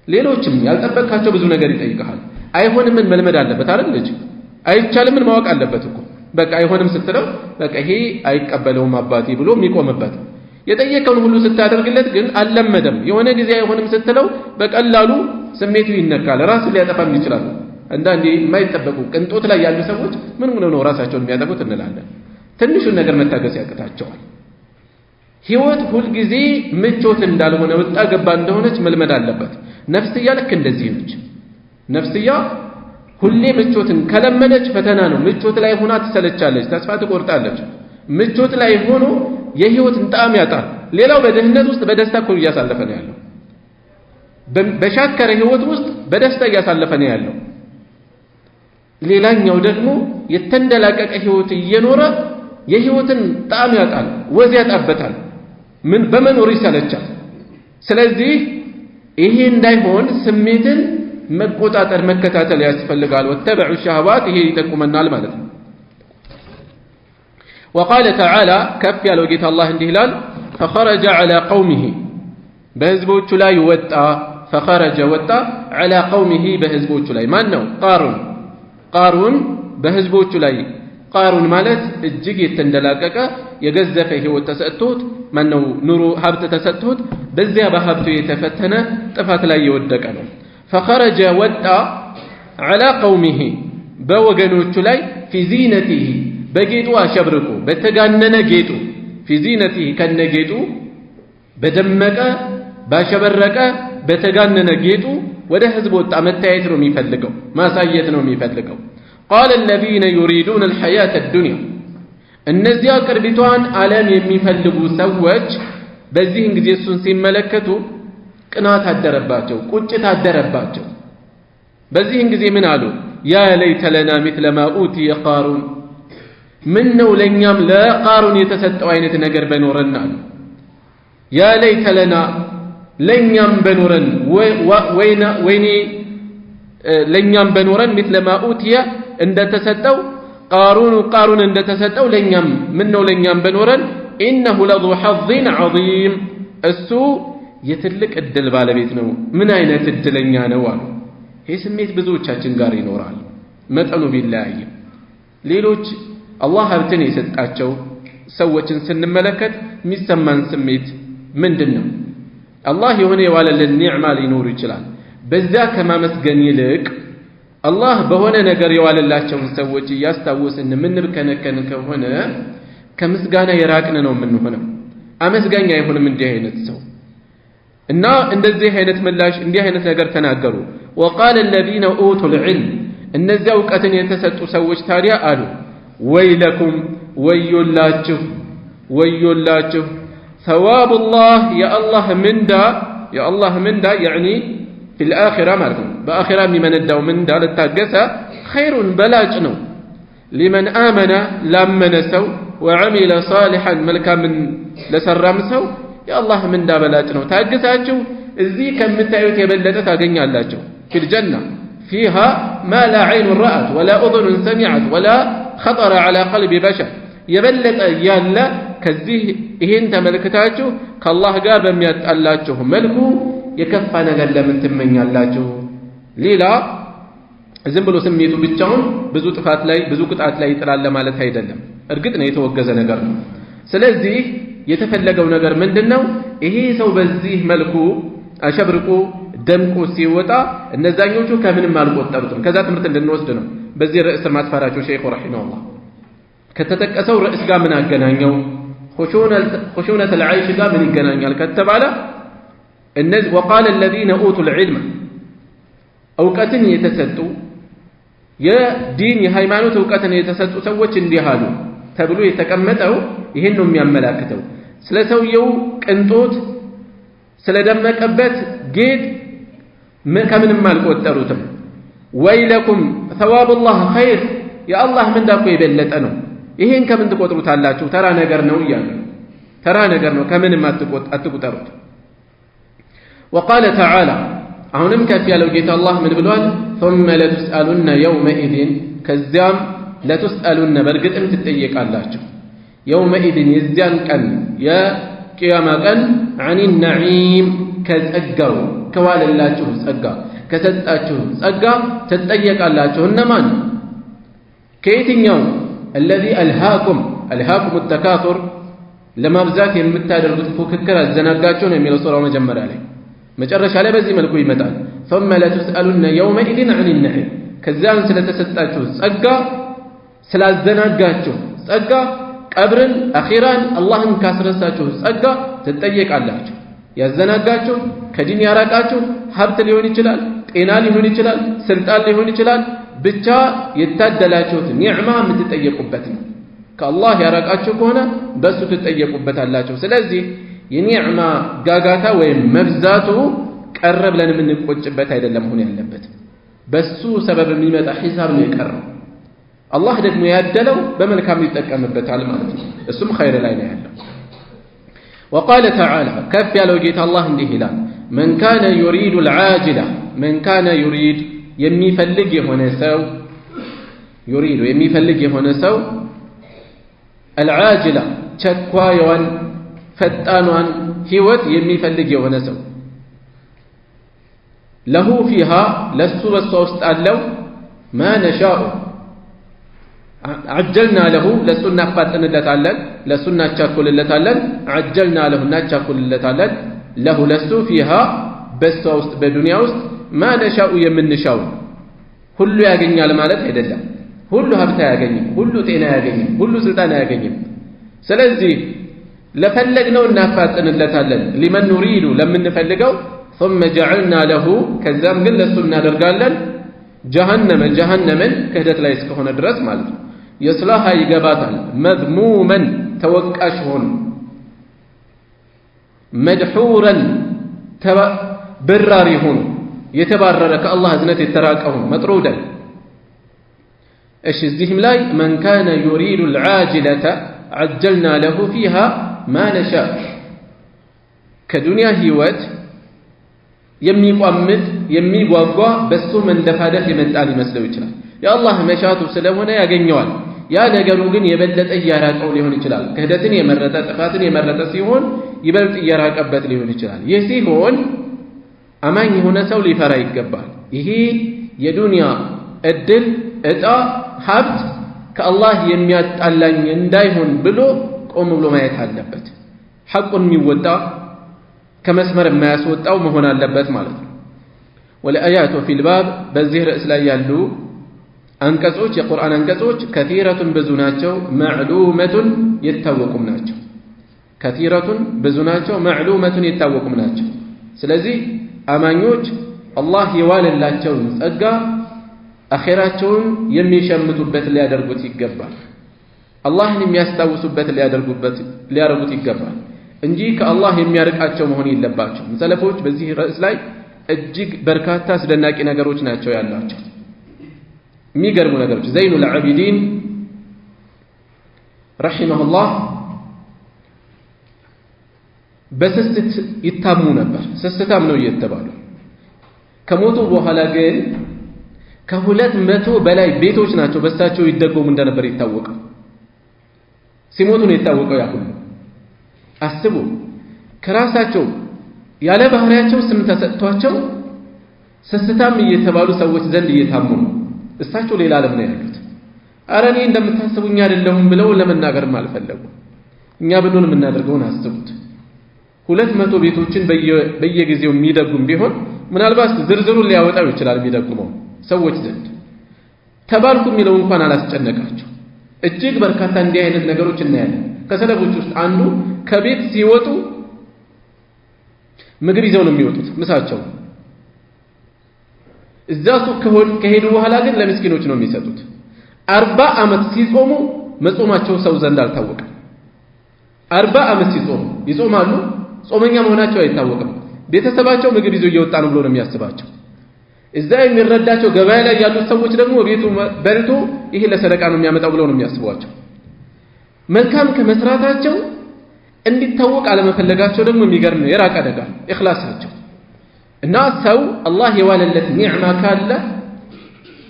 ሌሎችም ያልጠበቃቸው ብዙ ነገር ይጠይቃል አይሆንም ምን መልመድ አለበት አይደል ልጅ አይቻልም ምን ማወቅ አለበት እኮ በቃ አይሆንም ስትለው በቃ ይሄ አይቀበለውም አባቴ ብሎ የሚቆምበት የጠየቀውን ሁሉ ስታደርግለት ግን አልለመደም የሆነ ጊዜ አይሆንም ስትለው በቀላሉ ስሜቱ ይነካል ራሱ ሊያጠፋም ይችላል አንዳንዴ የማይጠበቁ ቅንጦት ላይ ያሉ ሰዎች ምን ነው ራሳቸውን የሚያጠፉት እንላለን ትንሹን ነገር መታገስ ያቅታቸዋል ህይወት ሁሉ ጊዜ ምቾት እንዳልሆነ ወጣ ገባ እንደሆነች መልመድ አለበት ነፍስያ ልክ እንደዚህ ነች ነፍስያ ሁሌ ምቾትን ከለመደች ፈተና ነው ምቾት ላይ ሆና ትሰለቻለች ተስፋ ትቆርጣለች ምቾት ላይ ሆኖ የህይወትን ጣዕም ያጣል ሌላው በደህንነት ውስጥ በደስታ እኮ እያሳለፈ ነው ያለው በሻከረ ህይወት ውስጥ በደስታ እያሳለፈ ነው ያለው ሌላኛው ደግሞ የተንደላቀቀ ህይወት እየኖረ የህይወትን ጣዕም ያጣል ወዝ ያጣበታል ምን በመኖር ይሰለቻል ስለዚህ ይሄ እንዳይሆን ስሜትን መቆጣጠር መከታተል ያስፈልጋል واتبعوا الشهوات ይሄ ይጠቁመናል ማለት ነው وقال تعالى كف ያለው ጌታ አላህ እንዲህ ይላል فخرج على قومه በህዝቦቹ ላይ ወጣ فخرج ወጣ على قومه በህዝቦቹ ላይ ማን ነው ቃሩን በህዝቦቹ ላይ ቃሩን ማለት እጅግ የተንደላቀቀ የገዘፈ ህይወት ተሰጥቶት ማነው ኑሮ ሀብት ተሰጥቶት በዚያ በሀብቱ የተፈተነ ጥፋት ላይ የወደቀ ነው فخرج وطا على قومه በወገኖቹ ላይ في زينته በጌጡ አሸብርቆ በተጋነነ ጌጡ في زينته ከነጌጡ በደመቀ ባሸበረቀ በተጋነነ ጌጡ ወደ ህዝብ ወጣ መታየት ነው የሚፈልገው ማሳየት ነው የሚፈልገው قال الذين يريدون الحياة الدنيا እነዚያ ቅርቢቷን ዓለም የሚፈልጉ ሰዎች በዚህን ጊዜ እሱን ሲመለከቱ ቅናት አደረባቸው ቁጭት አደረባቸው በዚህን ጊዜ ምን አሉ ያ ለይተ ለና مثل ما اوتي قارون ምን ነው ለኛም ለቃሩን የተሰጠው አይነት ነገር በኖረን አሉ ያ ለይተ ለና ለኛም በኖረን ወይኔ ለኛም በኖረን مثل ما اوتي እንደተሰጠው ቃሩን እንደተሰጠው ለኛም ምን ነው ለኛም በኖረን انه لذو حظ عظيم እሱ የትልቅ እድል ባለቤት ነው ምን አይነት እድለኛ ነው አሉ ይሄ ስሜት ብዙዎቻችን ጋር ይኖራል መጠኑ ቢለያይ ሌሎች አላህ ሀብትን የሰጣቸው ሰዎችን ስንመለከት የሚሰማን ስሜት ምንድነው አላህ የሆነ የዋለልን ኒዕማ ሊኖር ይችላል በዛ ከማመስገን ይልቅ አላህ በሆነ ነገር የዋለላቸውን ሰዎች ያስታውስን ምንብከነከን ከሆነ ከምስጋና የራቅን ነው የምንሆነው አመስጋኛ አይሆንም እንዲህ አይነት ሰው እና እንደዚህ አይነት ምላሽ እንዲህ አይነት ነገር ተናገሩ وقال الذين اوتوا العلم እነዚያ ዕውቀትን የተሰጡ ሰዎች ታዲያ አሉ ወይለኩም ወዮላችሁ ثواب الله يا الله مندا يعني في الآخرة ማለት ነው በአኺራ የሚመነዳው ምንዳ ለታገሰ خير በላጭ ነው لمن آمن ላመነ ሰው وعمل صالحا መልካምን ለሰራም ሰው የአላህ ምንዳ በላጭ ነው ታግሳችሁ እዚህ ከምታዩት የበለጠ ታገኛላችሁ في الجنة فيها ما لا عين رأت ولا أذن سمعت ولا خطر على قلب بشر የበለጠ ያለ ከዚህ ይሄን ተመልክታችሁ ከአላህ ጋር በሚያጣላችሁ መልኩ የከፋ ነገር ለምን ትመኛላችሁ ሌላ ዝም ብሎ ስሜቱ ብቻውን ብዙ ጥፋት ላይ ብዙ ቅጣት ላይ ይጥላል ማለት አይደለም እርግጥ ነው የተወገዘ ነገር ነው። ስለዚህ የተፈለገው ነገር ምንድነው? ይሄ ሰው በዚህ መልኩ አሸብርቆ ደምቆ ሲወጣ እነዛኞቹ ከምንም አልቆጠሩትም። ከዛ ትምህርት እንድንወስድ ነው በዚህ ርዕስ ማስፈራቸው ሼኹ ረሂመሁላህ። ከተጠቀሰው ርዕስ ጋር ምን አገናኘው? خشونة العيش ጋር ምን ይገናኛል ከተባለ እነዚህ وقال الذين اوتوا العلم እውቀትን የተሰጡ የዲን የሃይማኖት እውቀትን የተሰጡ ሰዎች እንዲህ አሉ ተብሎ የተቀመጠው ይሄን ነው የሚያመላክተው። ስለ ሰውየው ቅንጦት ስለደመቀበት ጌጥ ከምንም አልቆጠሩትም። ወይለኩም ሰዋቡላህ ኸይር የአላህ ምንዳ እኮ የበለጠ ነው፣ ይሄን ከምን ትቆጥሩታላችሁ? ተራ ነገር ነው እያሉ ተራ ነገር ነው ከምንም አትቆጠሩት። وقال تعالى አሁንም ከፍ ያለው ጌታ አላህ ምን ብሏል? ثم لتسألن يومئذ ከዚያም ለትስአሉነ በእርግጥም ትጠየቃላችሁ يومئذ የዚያን ቀን የቂያማ ቀን عن النعيم ከጸጋው ከዋለላችሁ ጸጋ ከሰጣችሁ ጸጋ ትጠየቃላችሁ። እነማን? ከየትኛው? الذي ألهاكم التكاثر ለማብዛት የምታደርጉት ፉክክር አዘናጋችሁ ነው የሚለው ሱራው መጀመሪያ ላይ። መጨረሻ ላይ በዚህ መልኩ ይመጣል ثم لتسألن يومئذ عن النعيم ከዚያን ስለተሰጣችሁ ጸጋ ስላዘናጋችሁ ጸጋ ቀብርን አኺራን አላህን ካስረሳችሁ ጸጋ ትጠየቃላችሁ። ያዘናጋችሁ ከዲን ያራቃችሁ ሀብት ሊሆን ይችላል፣ ጤና ሊሆን ይችላል፣ ስልጣን ሊሆን ይችላል፣ ብቻ የታደላችሁት ኒዕማ የምትጠየቁበት ነው። ከአላህ ያራቃችሁ ከሆነ በሱ ትጠየቁበታላችሁ። ስለዚህ የኒዕማ ጋጋታ ወይም መብዛቱ ቀረ ብለን የምንቆጭበት አይደለም መሆን ያለበት። በሱ ሰበብ የሚመጣ ሒሳብ ነው የቀረው። አላህ ደግሞ ያደለው በመልካም ይጠቀምበታል ማለት ነው። እሱም ኸይር ላይ ነው ያለው። وقال تعالى كف ያለው ጌታ አላህ እንዲህ ይላል من كان يريد العاجلة من كان يريد የሚፈልግ የሆነ ሰው يريد የሚፈልግ የሆነ ሰው العاجلة ቸኳይዋን ፈጣኗን ህይወት የሚፈልግ የሆነ ሰው له فيها ለሱ በሷ ውስጥ አለው ما نشاء عجلنا له ለሱ እናፋጥንለታለን ለሱ እናቻኩልለታለን عجلنا له እናቻኩልለታለን له ለሱ فيها በሷ ውስጥ በዱንያ ውስጥ ما نشاء የምንሻው ሁሉ ያገኛል ማለት አይደለም። ሁሉ ሀብት ያገኝም፣ ሁሉ ጤና ያገኝም፣ ሁሉ ስልጣን ያገኝም። ስለዚህ ለፈለግነው እናፋጥንለታለን لمن نريد ለምንፈልገው ثم جعلنا له ከዛም ግን ለሱ እናደርጋለን ጀሃነምን ክህደት ላይ እስከሆነ ድረስ ማለት ነው የስላሃ ይገባታል መዝሙመን ተወቃሽ ሆኖ መድሑረን በራሪ ሆኖ የተባረረ ከአላህ እዝነት የተራቀ ሆኖ መጥሩደን። እሺ እዚህም ላይ من كان يريد العاجلة عجلنا له فيها ما نشاء ከዱንያ ህይወት የሚቋምጥ የሚጓጓ በሱ መንደፋደፍ የመጣ ሊመስለው ይችላል። የአላህ መሻቱ ስለሆነ ያገኘዋል። ያ ነገሩ ግን የበለጠ እያራቀው ሊሆን ይችላል። ክህደትን የመረጠ ጥፋትን የመረጠ ሲሆን ይበልጥ እያራቀበት ሊሆን ይችላል። ይህ ሲሆን አማኝ የሆነ ሰው ሊፈራ ይገባል። ይሄ የዱንያ እድል እጣ ሀብት ከአላህ የሚያጣላኝ እንዳይሆን ብሎ ቆም ብሎ ማየት አለበት። ሐቁን የሚወጣ ከመስመር የማያስወጣው መሆን አለበት ማለት ነው። ወለአያቱ ፊል ባብ በዚህ ርዕስ ላይ ያሉ አንቀጾች የቁርአን አንቀጾች ከቲረቱን ብዙ ናቸው፣ ማዕሉመቱን የታወቁም ናቸው። ከቲረቱን ብዙ ናቸው፣ ማዕሉመቱን የታወቁም ናቸው። ስለዚህ አማኞች አላህ የዋለላቸውን ጸጋ አኺራቸውን የሚሸምቱበት ሊያደርጉት ይገባል። አላህን የሚያስታውሱበት ሊያደርጉት ይገባል እንጂ ከአላህ የሚያርቃቸው መሆን የለባቸው። ሰለፎች በዚህ ርዕስ ላይ እጅግ በርካታ አስደናቂ ነገሮች ናቸው ያላቸው፣ የሚገርሙ ነገሮች። ዘይኑል ዓቢዲን ረሂመሁላህ በስስት ይታሙ ነበር። ስስታም ነው እየተባሉ ከሞቱ በኋላ ግን ከ200 በላይ ቤቶች ናቸው በሳቸው ይደጎሙ እንደነበር ይታወቃል። ሲሞቱ ነው የታወቀው ያ ሁሉ። አስቡ፣ ከራሳቸው ያለ ባህሪያቸው ስም ተሰጥቷቸው ስስታም እየተባሉ ሰዎች ዘንድ እየታሙ ነው። እሳቸው ሌላ ዓለም ነው ያሉት። አረኔ እንደምታስቡኝ አይደለሁም ብለው ለመናገርም አልፈለጉ። እኛ ብንሆን የምናደርገውን አስቡት። 200 ቤቶችን በየጊዜው የሚደጉም ቢሆን ምናልባት ዝርዝሩን ሊያወጣው ይችላል የሚደጉመው ሰዎች ዘንድ ተባልኩ የሚለው እንኳን አላስጨነቃቸው። እጅግ በርካታ እንዲህ አይነት ነገሮች እናያለን። ከሰለፎች ውስጥ አንዱ ከቤት ሲወጡ ምግብ ይዘው ነው የሚወጡት ምሳቸው። እዛ ሱቅ ከሄዱ በኋላ ግን ለምስኪኖች ነው የሚሰጡት። 40 ዓመት ሲጾሙ መጾማቸው ሰው ዘንድ አልታወቀም። 40 ዓመት ሲጾሙ ይጾማሉ፣ ጾመኛ መሆናቸው አይታወቅም። ቤተሰባቸው ምግብ ይዞ እየወጣ ነው ብሎ ነው የሚያስባቸው። እዛ የሚረዳቸው ገበያ ላይ ያሉት ሰዎች ደግሞ ቤቱ በልቶ ይሄ ለሰደቃ ነው የሚያመጣው ብሎ ነው የሚያስቧቸው። መልካም ከመስራታቸው እንዲታወቅ አለመፈለጋቸው ደግሞ የሚገርም ነው። የራቀ ነገር ኢኽላሳቸው እና ሰው አላህ የዋለለት ኒዕማ ካለ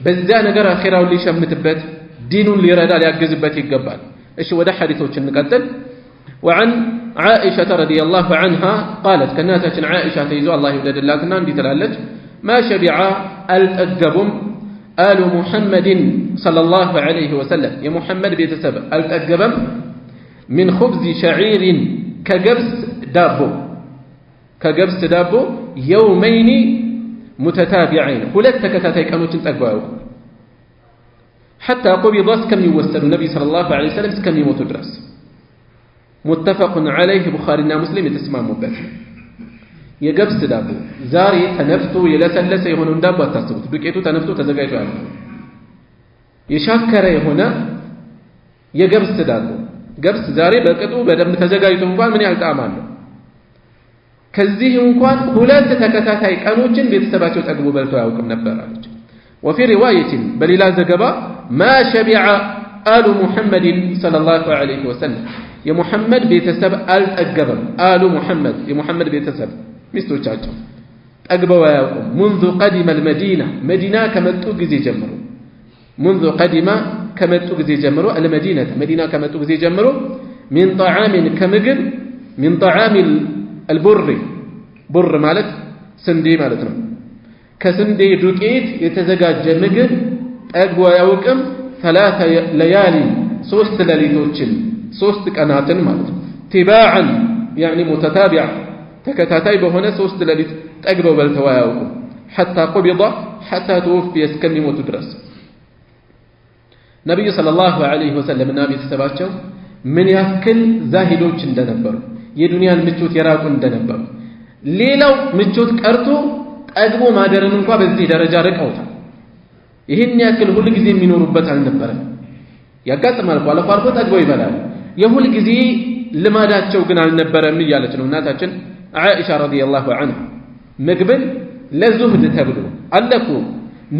በዛ ነገር አኺራውን ሊሸምትበት ዲኑን ሊረዳ ሊያግዝበት ይገባል። እሺ ወደ ሐዲሶች እንቀጥል። وعن عائشة رضي الله عنها قالت كناتة عائشة تيزو الله يولد الله كنا اندي تلالج ما شبع التأجبم آل محمد صلى الله عليه وسلم يا محمد بيتسب التأجبم من خبز شعير كجبس دابو يومين متتابعين ሁለት ተከታታይ ቀኖችን ጠግበው حتى قبض كم يوسد النبي صلى الله عليه وسلم كم يموت ድረስ متفق عليه بخارينا مسلم የተስማሙበት የገብስ ዳቦ ዛሬ ተነፍቶ የለሰለሰ የሆነውን ዳቦ አታስቡት። ዱቄቱ ተነፍቶ ተዘጋጅቶ ያለ የሻከረ የሆነ የገብስ ዳቦ ገብስ ዛሬ በቅጡ በደንብ ተዘጋጅቶ እንኳን ምን ያህል ጣዕም አለው። ከዚህ እንኳን ሁለት ተከታታይ ቀኖችን ቤተሰባቸው ጠግቦ በልተው ያውቅም ነበር አለች። وفي رواية በሌላ ዘገባ ما شبع آل محمد صلى الله عليه وسلم የሙሐመድ ቤተሰብ አልጠገበም። آل محمد የሙሐመድ ቤተሰብ ሚስቶቻቸው ጠግበው አያውቁም። منذ قدم المدينة مدينة ከመጡ ጊዜ ጀምሮ منذ قدم ከመጡ ጊዜ ጀምሮ المدينة مدينة ከመጡ ጊዜ ጀምሮ من طعام ከምግብ من طعام البر بر ማለት ስንዴ ማለት ነው። ከስንዴ ዱቄት የተዘጋጀ ምግብ ጠግቦ አያውቅም። 3 ليالي 3 ሌሊቶችን 3 ቀናትን ማለት ነው። تباعا يعني متتابعة ተከታታይ በሆነ 3 ሌሊት ጠግበው በልተው አያውቁም። حتى قبض حتى توفي እስከሚሞቱ ድረስ ነብዩ ሰለላሁ ዐለይሂ ወሰለም እና ቤተሰባቸው ምን ያክል ዛሂዶች እንደነበሩ የዱንያን ምቾት የራቁ እንደነበሩ ሌላው ምቾት ቀርቶ ጠግቦ ማደርን እንኳን በዚህ ደረጃ ርቀውታል። ይህን ያክል ሁሉ ጊዜ የሚኖሩበት አልነበረም። ያጋጥማል እኮ አልፎ አልፎ ጠግበው ይበላል። የሁሉ ጊዜ ልማዳቸው ግን አልነበረም እያለች ነው እናታችን ዓኢሻ ረዲየላሁ ዐንሃ። ምግብን ለዙህድ ተብሎ አለኩ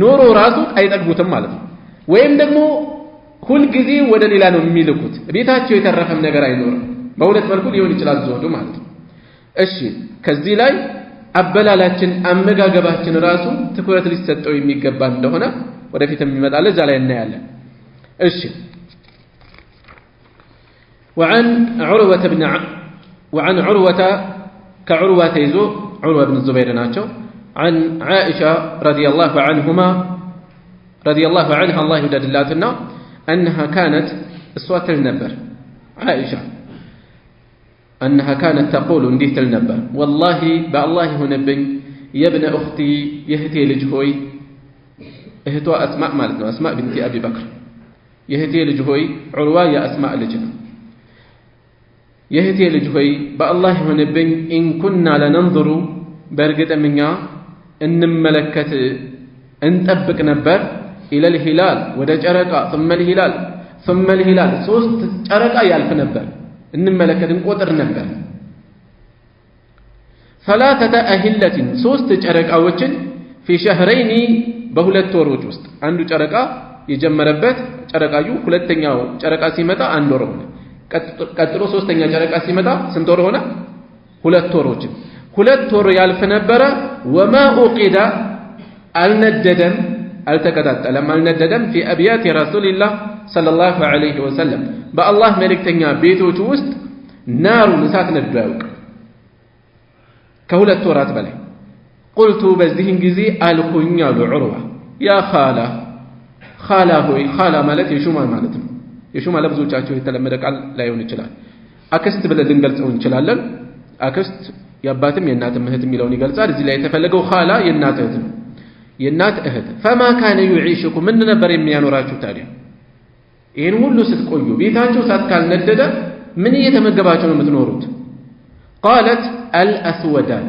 ኖሮ ራሱ አይጠግቡትም ማለት ነው። ወይም ደግሞ ሁሉ ጊዜ ወደ ሌላ ነው የሚልኩት። ቤታቸው የተረፈም ነገር አይኖርም። በሁለት መልኩ ሊሆን ይችላል ዙህዱ ማለት ነው። እሺ ከዚህ ላይ አበላላችን አመጋገባችን ራሱ ትኩረት ሊሰጠው የሚገባ እንደሆነ ወደፊትም ይመጣል እዛ ላይ እናያለን። እሺ وعن عروة كعروة يزو عروة بن الزبير ناتشو عن عائشة رضي الله عنها الله يدد اللاتنا أنها كانت أصوات النبر عائشة أنها كانت تقول انديت النبر والله بالله نبي يا ابن أختي يهتي لجهوي اهتوا أسماء مالتنا أسماء بنت أبي بكر يهتي لجهوي عروة يا أسماء لجنا يهتي لجهوي بالله نبي إن كنا لننظر برقد منا إن ملكت أنت أبك نبر إلى الهلال ودا جرقا ثم الهلال ሶስት ጨረቃ ያልፍ ነበር እንመለከትን ቁጥር ነበር። ثلاثه اهله ሶስት ጨረቃዎችን في شهرين በሁለት ወሮች ውስጥ አንዱ ጨረቃ የጀመረበት ጨረቃዩ ሁለተኛው ጨረቃ ሲመጣ አንድ ወር ሆነ። ቀጥሎ ሶስተኛ ጨረቃ ሲመጣ ስንት ወር ሆነ? ሁለት ወሮችን ሁለት ወር ያልፍ ነበረ። وما اوقد አልነደደም አልተቀጣጠለም አልነደደም في ابيات رسول الله صلى الله عليه وسلم بالله ملكتኛ ቤቶች ውስጥ ናሩ እሳት ነዶ ያውቅ ከሁለት ወራት በላይ قلت በዚህን ጊዜ አልኩኝ አሉ ዑርዋ ያ ኻላ ሆይ ኻላ ማለት የሹማ ማለት ነው የሹማ ለብዙዎቻችሁ የተለመደ ቃል ላይሆን ይችላል አክስት ብለን ልንገልጸው እንችላለን አክስት የአባትም የእናትም እህት የሚለውን ይገልጻል እዚህ ላይ የተፈለገው ኻላ የእናት እህት ነው የእናት እህት فما كان يعيشكم ምን ነበር የሚያኖራችሁ ታዲያ ይሄን ሁሉ ስትቆዩ ቤታችሁ ሳት ካልነደደ ምን እየተመገባችሁ ነው የምትኖሩት قالت الاسودان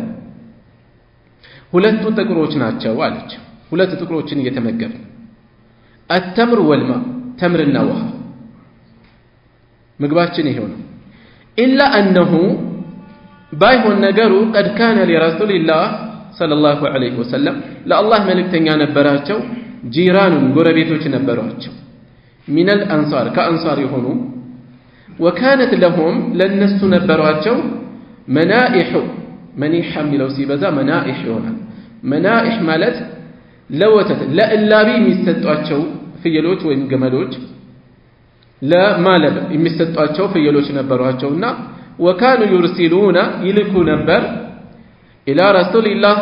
ሁለቱ ጥቁሮች ናቸው አለች ሁለት ጥቁሮችን እየተመገብን التمر والماء ተምርና ውሃ ምግባችን ይሄው ነው إلا أنه بايهون نجارو قد كان لرسول الله صلى الله عليه وسلم لا الله ملكتنيا نبراچو جيران غربيتوچ نبراچو من الأنصار كأنصار يهونو وكانت لهم لنس نبراچو منائح منيح ميلو سيبزا منائح يونا منائح مالت لوتت لا اللابي ميستطاچو فيلوچ وين جملوچ لا مالب يمستطاچو فيلوچ نبراچونا وكانوا يرسلون يلكو نبر إلى رسول الله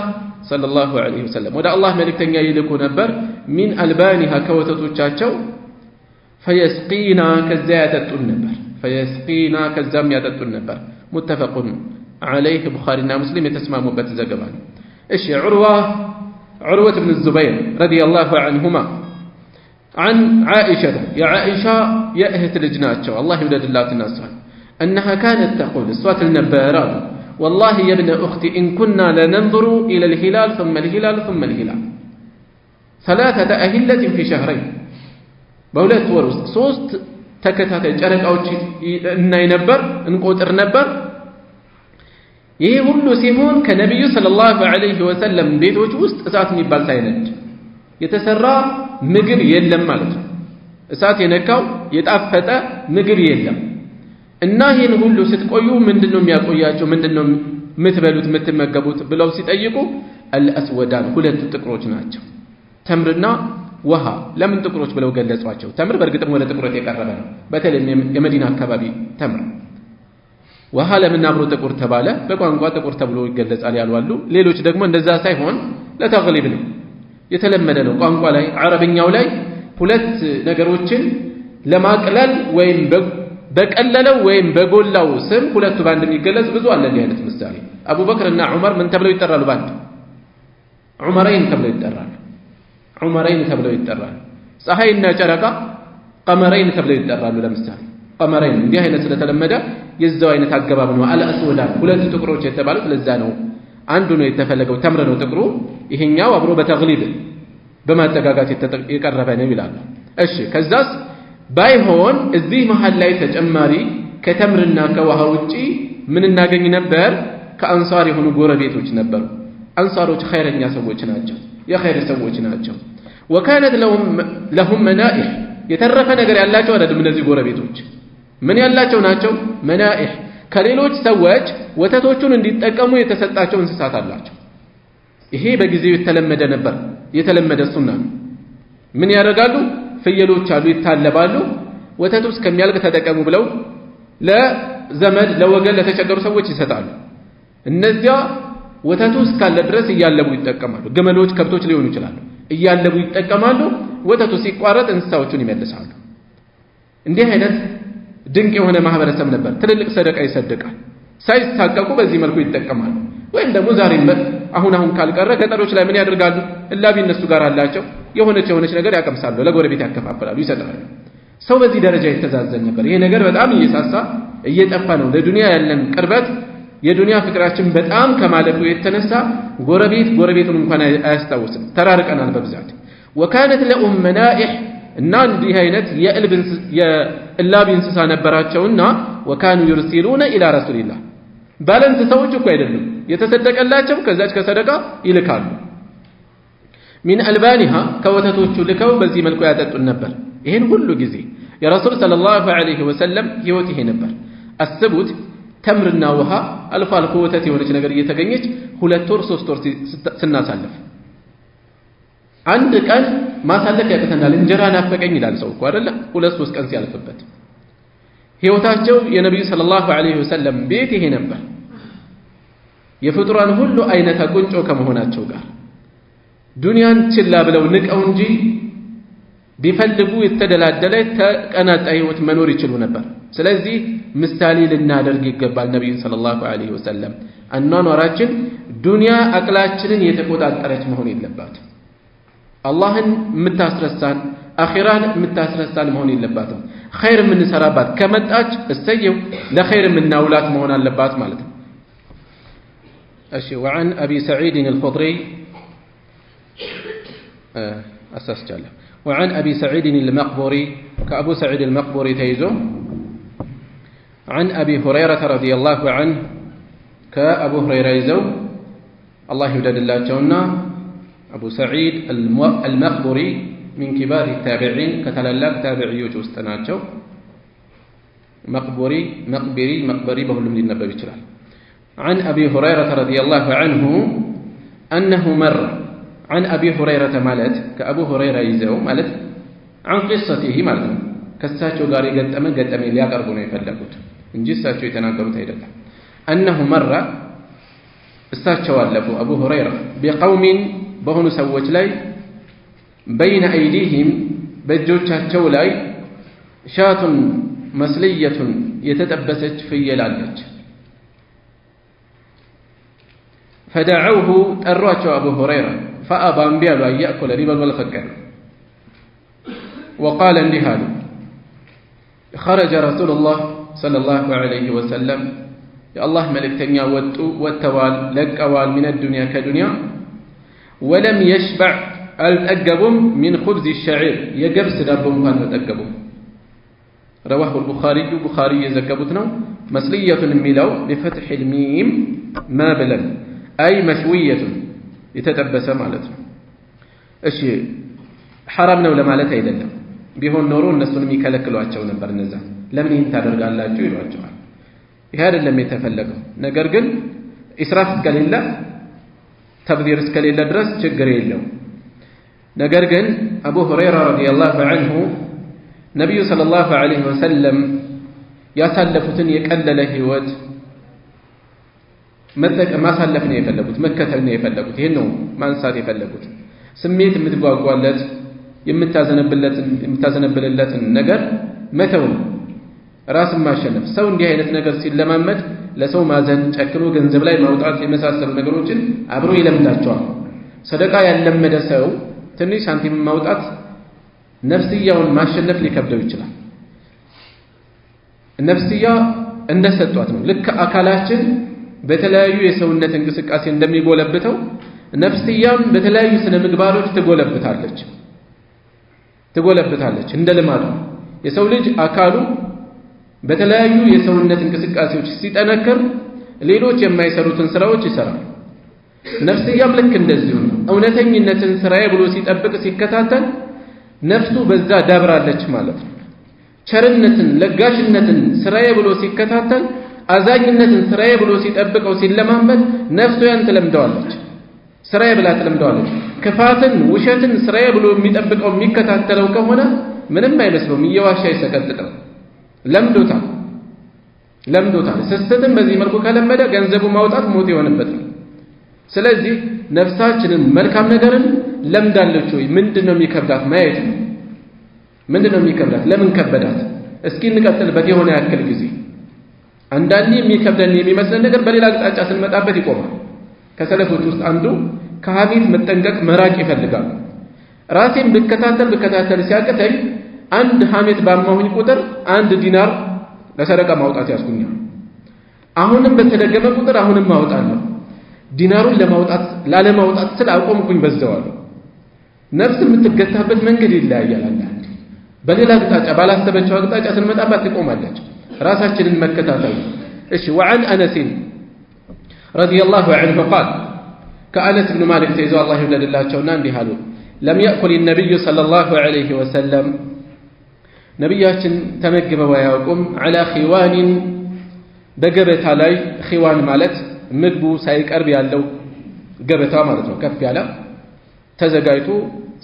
صلى الله عليه وسلم ودع الله ملكتنيا يلكو نبر من ألبانها كوتتوچاچو فيسقينا كزيادة النبر فيسقينا كزاميادة النبر متفق عليه بخاري ومسلم يتسمى بتزغبان ايش عروة بن الزبير رضي الله عنهما عن عائشة يا عائشة يا اهت لجناتشو الله يولد الله تناصر أنها كانت تقول الصوت النبارات والله يا ابن أختي إن كنا لننظر إلى الهلال ثم الهلال ثم الهلال 3 أهلة في شهرين بولات ورس صوت تكتات جرق أو إنه ينبر انقوتر نبر يهول سيهون كنبي صلى الله عليه وسلم بيت وجوست أسات ميبال ساينج يتسرى مقر يلم مالت أسات ينكاو يتأفتا مقر يلم እና ይሄን ሁሉ ስትቆዩ ምንድነው የሚያቆያቸው ምንድነው ምትበሉት ምትመገቡት ብለው ሲጠይቁ الاسودان ሁለት ጥቁሮች ናቸው ተምርና ውሃ ለምን ጥቁሮች ብለው ገለጿቸው ተምር በእርግጥም ወደ ጥቁረት የቀረበ ነው በተለይ የመዲና አካባቢ ተምር ውሃ ለምን አብሮ ጥቁር ተባለ በቋንቋ ጥቁር ተብሎ ይገለጻል ያሉ አሉ ሌሎች ደግሞ እንደዛ ሳይሆን ለተግሊብ ነው የተለመደ ነው ቋንቋ ላይ አረብኛው ላይ ሁለት ነገሮችን ለማቅለል ወይም በቀለለው ወይም በጎላው ስም ሁለቱ ባንድ የሚገለጽ ብዙ አለ እንዲህ አይነት ምሳሌ አቡበክር እና ዑመር ምን ተብለው ይጠራሉ ባንድ ዑመረይን ተብለው ይጠራሉ ፀሐይና ጨረቃ ቀመረይን ተብለው ይጠራሉ ለምሳሌ ቀመረይን እንዲህ አይነት ስለተለመደ የዛው አይነት አገባብ ነው አልአስወዳን ሁለት ጥቁሮች የተባሉት ለዛ ነው አንዱ ነው የተፈለገው ተምር ነው ጥቁሩ ይሄኛው አብሮ በተግሊብ በማጠጋጋት የቀረበ ነው ይላሉ እሺ ከዛስ ባይሆን እዚህ መሃል ላይ ተጨማሪ ከተምርና ከውሃ ውጪ ምን እናገኝ ነበር ከአንሳር የሆኑ ጎረቤቶች ነበሩ አንሳሮች ኸይረኛ ሰዎች ናቸው የኸይር ሰዎች ናቸው وكانت لهم منائح የተረፈ ነገር ያላቸው አይደለም እነዚህ ጎረቤቶች ምን ያላቸው ናቸው منائح ከሌሎች ሰዎች ወተቶቹን እንዲጠቀሙ የተሰጣቸው እንስሳት አላቸው ይሄ በጊዜው የተለመደ ነበር የተለመደ ሱና ምን ያደርጋሉ ፍየሎች አሉ ይታለባሉ ወተቱ እስከሚያልቅ ተጠቀሙ ብለው ለዘመድ ለወገን ለተቸገሩ ሰዎች ይሰጣሉ እነዚያ ወተቱ እስካለ ድረስ እያለቡ ይጠቀማሉ ግመሎች ከብቶች ሊሆኑ ይችላሉ እያለቡ ይጠቀማሉ ወተቱ ሲቋረጥ እንስሳዎቹን ይመልሳሉ እንዲህ አይነት ድንቅ የሆነ ማህበረሰብ ነበር ትልልቅ ሰደቃ ይሰደቃል ሳይታቀቁ በዚህ መልኩ ይጠቀማሉ ወይም ደግሞ ዛሬም አሁን ካልቀረ ገጠሮች ላይ ምን ያደርጋሉ እላቢ እነሱ ጋር አላቸው የሆነች ነገር ያቀምሳሉ ለጎረቤት ያከፋፍላሉ ይሰጣሉ ሰው በዚህ ደረጃ ይተዛዘን ነበር ይሄ ነገር በጣም እየሳሳ እየጠፋ ነው ለዱንያ ያለን ቅርበት የዱንያ ፍቅራችን በጣም ከማለፉ የተነሳ ጎረቤቱን እንኳን አያስታውስም ተራርቀናል በብዛት وكانت لهم منائح እና እንዲህ አይነት የእላቢ እንስሳ ነበራቸውና وكانوا يرسلون الى رسول الله ባለንት ሰዎች እኮ አይደለም የተሰደቀላቸው ከዛች ከሰደቃ ይልካሉ من ألبانها كوتتوچ ልከው በዚህ መልኩ ያጠጡን ነበር ይሄን ሁሉ ጊዜ የረሱል ሰለላሁ ዐለይሂ ወሰለም ህይወት ይሄ ነበር አስቡት ተምርና ውሃ አልፎ አልፎ ወተት የሆነች ነገር እየተገኘች 2 ወር 3 ወር ስናሳልፍ አንድ ቀን ማሳለፍ ያቀተናል እንጀራ ናፈቀኝ ይላል ሰው እኮ አይደለ 2-3 ቀን ሲያልፍበት ህይወታቸው የነብዩ ሰለላሁ ዐለይሂ ወሰለም ቤት ይሄ ነበር የፍጡራን ሁሉ አይነት ቁንጮ ከመሆናቸው ጋር ዱንያን ችላ ብለው ንቀው እንጂ ቢፈልጉ የተደላደለ ተቀናጣ ህይወት መኖር ይችሉ ነበር። ስለዚህ ምሳሌ ልናደርግ ይገባል ነብዩ ሰለላሁ ዐለይሂ ወሰለም አኗኗራችን ዱንያ አቅላችንን የተቆጣጠረች መሆን የለባትም። አላህን የምታስረሳን አኺራን የምታስረሳን መሆን የለባትም። ኸይር የምንሰራባት ከመጣች እሰየው ለኸይር የምናውላት መሆን አለባት ማለት ነው። እሺ وعن ابي سعيد الخدري اساسجاله وعن ابي سعيد المقبري كابو سعيد المقبري تيزو عن ابي هريره رضي الله عنه كابو هريره يزو الله يودد اللهنا ابو سعيد المقبري من كبار التابعين كتلالك تابعيوች ውስጥ ናቸው مقبري በሁሉም ሊነበብ ይችላል عن ابي هريره رضي الله عنه انه مر عن ابي هريره ማለት ከአቡ هريره ይዘው ማለት عن قصته ማለት ነው ከሳቸው ጋር ገጠመ ሊያቀርቡ ነው የፈለጉት እንጂ እሳቸው የተናገሩት አይደለም انه مر እሳቸው አለፉ አቡ هريره بقوم በሆኑ ሰዎች ላይ بين ايديهم በእጆቻቸው ላይ شاة مسلية የተጠበሰች ፍየል አለች فدعوه طرواቸው አቡ هريره فابى انبيالو ياكل ربا والفقر وقال انهال خرج رسول الله صلى الله عليه وسلم يا الله ملكتنيا وتوال لقوال من الدنيا كدنيا ولم يشبع الأجبهم من خبز الشعير يجبس دابهم كان تتأجبهم رواه البخاري يزكبتنا مسلية الميلو بفتح الميم ما بلن أي مشوية يتتبس مالته أشي حرمنا ولا مالته إذا بيهون نورون نسلمي كلكلوا عشان نبر نزا لم ينتظر قال لا جوي وعجوا هذا لم يتفلقوا نجرجل إسراف كليلا تبذير كليلا درس شجريلو نجرجل أبو هريرة رضي الله عنه نبي صلى الله عليه وسلم يسلفتن يكلل هوت ما سلفني يفلقوت مكتلني يفلقوت هنو ما انسات يفلقوت سميت متጓጓለት የምታዘነብለትን ነገር መተው ራስን ማሸነፍ ሰው እንዲህ አይነት ነገር ሲለማመድ ለሰው ማዘን ጨክኖ ገንዘብ ላይ ማውጣት የመሳሰሉ ነገሮችን አብሮ ይለምዳቸዋል ሰደቃ ያለመደ ሰው ትንሽ ሳንቲም ማውጣት ነፍስያውን ማሸነፍ ሊከብደው ይችላል ነፍስያ እንደሰጧት ነው ልክ አካላችን በተለያዩ የሰውነት እንቅስቃሴ እንደሚጎለብተው ነፍስያም በተለያዩ ስነ ምግባሮች ትጎለብታለች እንደ ልማዱ የሰው ልጅ አካሉ በተለያዩ የሰውነት እንቅስቃሴዎች ሲጠነክር ሌሎች የማይሰሩትን ስራዎች ይሰራል ነፍስያም ልክ እንደዚሁ ነው እውነተኝነትን ስራዬ ብሎ ሲጠብቅ ሲከታተል ነፍሱ በዛ ዳብራለች ማለት ነው ቸርነትን ለጋሽነትን ስራዬ ብሎ ሲከታተል አዛኝነትን ስራዬ ብሎ ሲጠብቀው ሲለማመድ ነፍሱ ያን ትለምደዋለች ስራዬ ብላ ትለምደዋለች ክፋትን ውሸትን ስራዬ ብሎ የሚጠብቀው የሚከታተለው ከሆነ ምንም አይመስለውም እየዋሻ ይሰቀጥጣል ለምዶታል ስስተትን በዚህ መልኩ ከለመደ ገንዘቡ ማውጣት ሞት ይሆንበት ስለዚህ ነፍሳችንን መልካም ነገርን ለምዳለች ወይ ምንድነው የሚከብዳት ማየት ምንድነው የሚከብዳት ለምን ከበዳት እስኪ እንቀጥልበት የሆነ ያክል ጊዜ አንዳንዴ የሚከብደን የሚመስለን ነገር በሌላ አቅጣጫ ስንመጣበት ይቆማል ከሰለፎች ውስጥ አንዱ ከሐሜት መጠንቀቅ መራቅ ይፈልጋል ራሴን ብከታተል ሲያቀተኝ አንድ ሐሜት ባማሁኝ ቁጥር 1 ዲናር ለሰረቃ ማውጣት ያስኩኛል አሁንም በተደገመ ቁጥር አሁንም ማውጣለሁ ዲናሩን ላለማውጣት ስላቆምኩኝ በዛዋለሁ ነፍስ የምትገታበት መንገድ ይለያያል አንዳንዴ በሌላ አቅጣጫ ባላሰበችው አቅጣጫ ስንመጣባት ትቆማለች ራሳችንን መከታተል እሺ وعن انس رضي الله عنه قال كأنس بن مالك تيزو الله يوددلاچونا እንዲህ አሉ لم يأكل النبي صلى الله عليه وسلم ነብያችን ተመግበው አያውቁም على خوان በገበታ ላይ ኺዋን ማለት ምግቡ ሳይቀርብ ያለው ገበታ ማለት ነው ከፍ ያለ ተዘጋጅቶ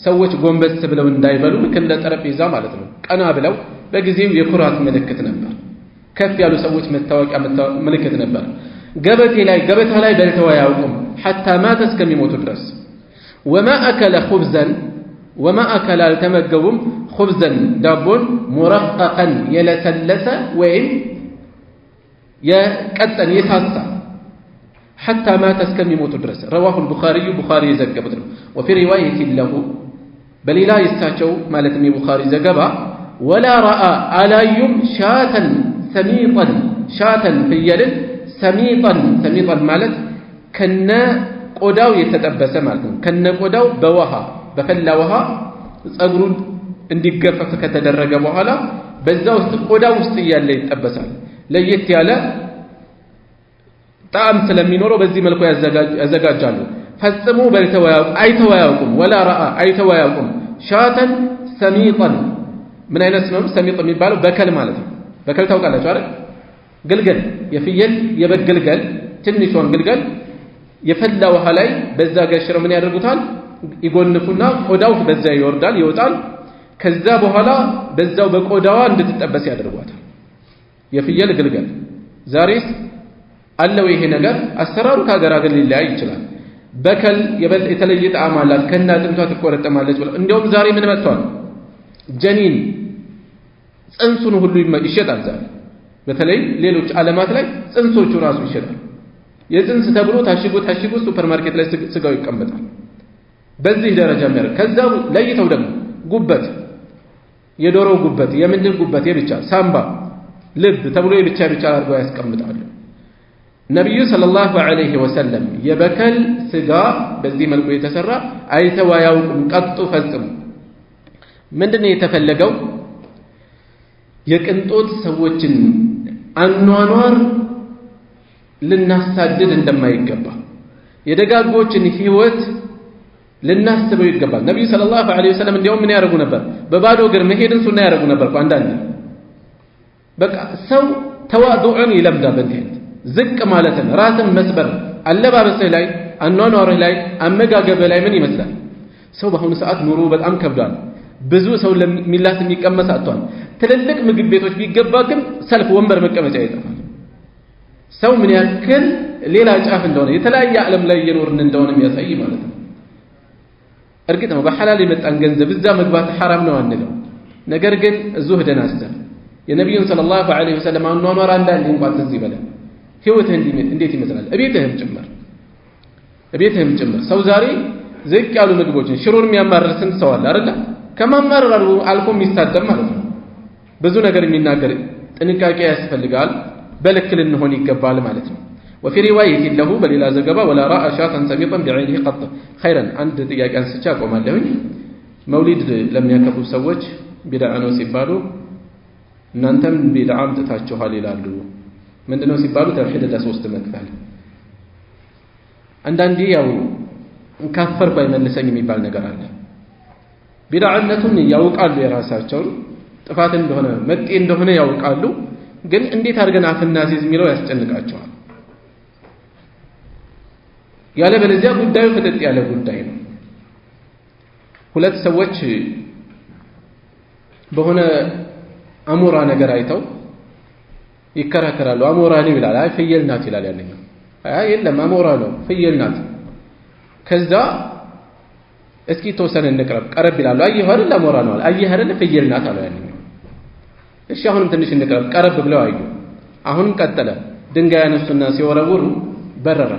ሰዎች ጎንበስ ብለው እንዳይበሉ እንደ ጠረጴዛ ማለት ነው ቀና ብለው በጊዜው የኩራት ምልክት ነበር ከፍ ያሉ ሰዎች መታወቂያ ምልክት ነበር ገበታ ላይ በልተው አያውቁም حتى مات እስከሚሞቱ ድረስ وما أكل خبزا وما أكل التمجبهم خبزا دابون مرققا يلسلس وين يكتن يساسا حتى ما تسكن يموت الدرس. رواه البخاري زجبته. وفي رواية له بل لا يستاچو مالتني بخاري زجبا ولا رأى على يوم شاة سميطا شاة في يد سميطا مالت كنا قداو يتطبس مالت كنا قداو بوها بفلا وها ጸጉሩን እንዲገፈፍ ከተደረገ በኋላ በዛው ውስጥ ቆዳው ውስጥ ያለ ይተበሳል ለየት ያለ ጣዕም ስለሚኖረው በዚህ መልኩ ያዘጋጃሉ ፈጽሞ አይተዋያውቁም ወላ ረአ አይተዋያውቁም ሻተን ሰሚጣን ምን አይነት ነው ሰሚጥ የሚባለው በከል ማለት ነው በከል ታውቃላችሁ አይደል ግልገል የፍየል የበግልገል ትንሿን ግልገል የፈላ ውሃ ላይ በዛ ገሽረው ምን ያደርጉታል ይጎንፉና ቆዳው በዛ ይወርዳል ይወጣል ከዛ በኋላ በዛው በቆዳዋ እንድትጠበስ ያደርጓታል የፍየል ግልገል ዛሬስ አለው ይሄ ነገር አሰራሩ ከሀገር ሊለያይ ይችላል በከል የተለየ ጣዕም አላት ከና አጥንቷ ትቆረጠማለች ብለው እንደውም ዛሬ ምን መጥቷል ጀኒን ጽንሱን ሁሉ ይሸጣል ዛሬ በተለይ ሌሎች ዓለማት ላይ ጽንሶቹ ራሱ ይሸጣል የጽንስ ተብሎ ታሽጎ ሱፐርማርኬት ላይ ስጋው ይቀመጣል በዚህ ደረጃ ማለት ከዛው ለይተው ደግሞ ጉበት የዶሮ ጉበት የምንድን ጉበት የብቻ ሳምባ ልብ ተብሎ የብቻ አድርገው ያስቀምጣሉ ነብዩ ሰለላሁ ዐለይሂ ወሰለም የበከል ስጋ በዚህ መልኩ የተሰራ አይተዋያውቁም ቀጡ ፈጽሙ ምንድነው የተፈለገው የቅንጦት ሰዎችን አኗኗር ልናሳድድ እንደማይገባ የደጋጎችን ህይወት ልናስበው ይገባል ነብዩ ሰለላሁ ዐለይሂ ወሰለም እንዲያው ምን ያደርጉ ነበር በባዶ እግር መሄድን ሱና ያደርጉ ነበር አንዳንዴ በቃ ሰው ተዋዱዕን ይለምዳል በእንዲህ ዝቅ ማለትን ራስን መስበር አለባበስህ ላይ አኗኗርህ ላይ አመጋገብህ ላይ ምን ይመስላል ሰው በአሁኑ ሰዓት ኑሮ በጣም ከብዷል ብዙ ሰው ለሚላስ የሚቀመስ አጥቷል ትልልቅ ምግብ ቤቶች ቢገባ ግን ሰልፍ ወንበር መቀመጫ ይጠፋል ሰው ምን ያክል ሌላ ጫፍ እንደሆነ የተለያየ ዓለም ላይ እየኖርን እንደሆነ የሚያሳይ ማለት ነው እርግጥ ነው በሐላል የመጣን ገንዘብ እዛ መግባት حرام ነው አንለው ነገር ግን ዙህደን አስተር የነብዩን ሰለላሁ ዐለይሂ ወሰለም አኗኗር አንዳንዴ እንኳን ትዝ ይበላል ህይወትህ እንዴት ይመስላል እቤትህም ጭምር ሰው ዛሬ ዝቅ ያሉ ምግቦችን ሽሮን የሚያማርስን ሰው አለ አይደል ከማማረር አልፎ የሚሳደብ ማለት ነው ብዙ ነገር የሚናገር ጥንቃቄ ያስፈልጋል በልክ ልንሆን ይገባል ማለት ነው وفي روايه له بليلا زغبا ولا راى شاة سميطا بعينه قط خيرا عند ጥያቄ አንስቻ ቆማለሁኝ መውሊድ ለሚያከብሩ ሰዎች ቢድዓ ነው ሲባሉ እናንተም ቢድዓ አምጥታችኋል ይላሉ ምንድነው ሲባሉ ተውሂድ ለሶስት መክፈል አንዳንዴ ያው ካፈርኩ አይመልሰኝ የሚባል ነገር አለ ቢድዓነቱን ያውቃሉ የራሳቸው ጥፋት እንደሆነ መጤ እንደሆነ ያውቃሉ ግን እንዴት አድርገን አፍናሲዝ የሚለው ያስጨንቃቸዋል ያለ በለዚያ ጉዳዩ ፍጥጥ ያለ ጉዳይ ነው ሁለት ሰዎች በሆነ አሞራ ነገር አይተው ይከራከራሉ አሞራ ነው ይላል አይ ፍየል ናት ይላል ያንኛው አይ የለም አሞራ ነው ፍየል ናት ከዛ እስኪ ተወሰነ እንቅረብ ቀረብ ይላሉ አየህ አይደል አሞራ ነው አየህ አይደል ፍየል ናት አለው ያንኛው እሺ አሁንም ትንሽ እንቅረብ ቀረብ ብለው አዩ አሁንም ቀጠለ ድንጋይ ያነሱና ሲወረውሩ በረረ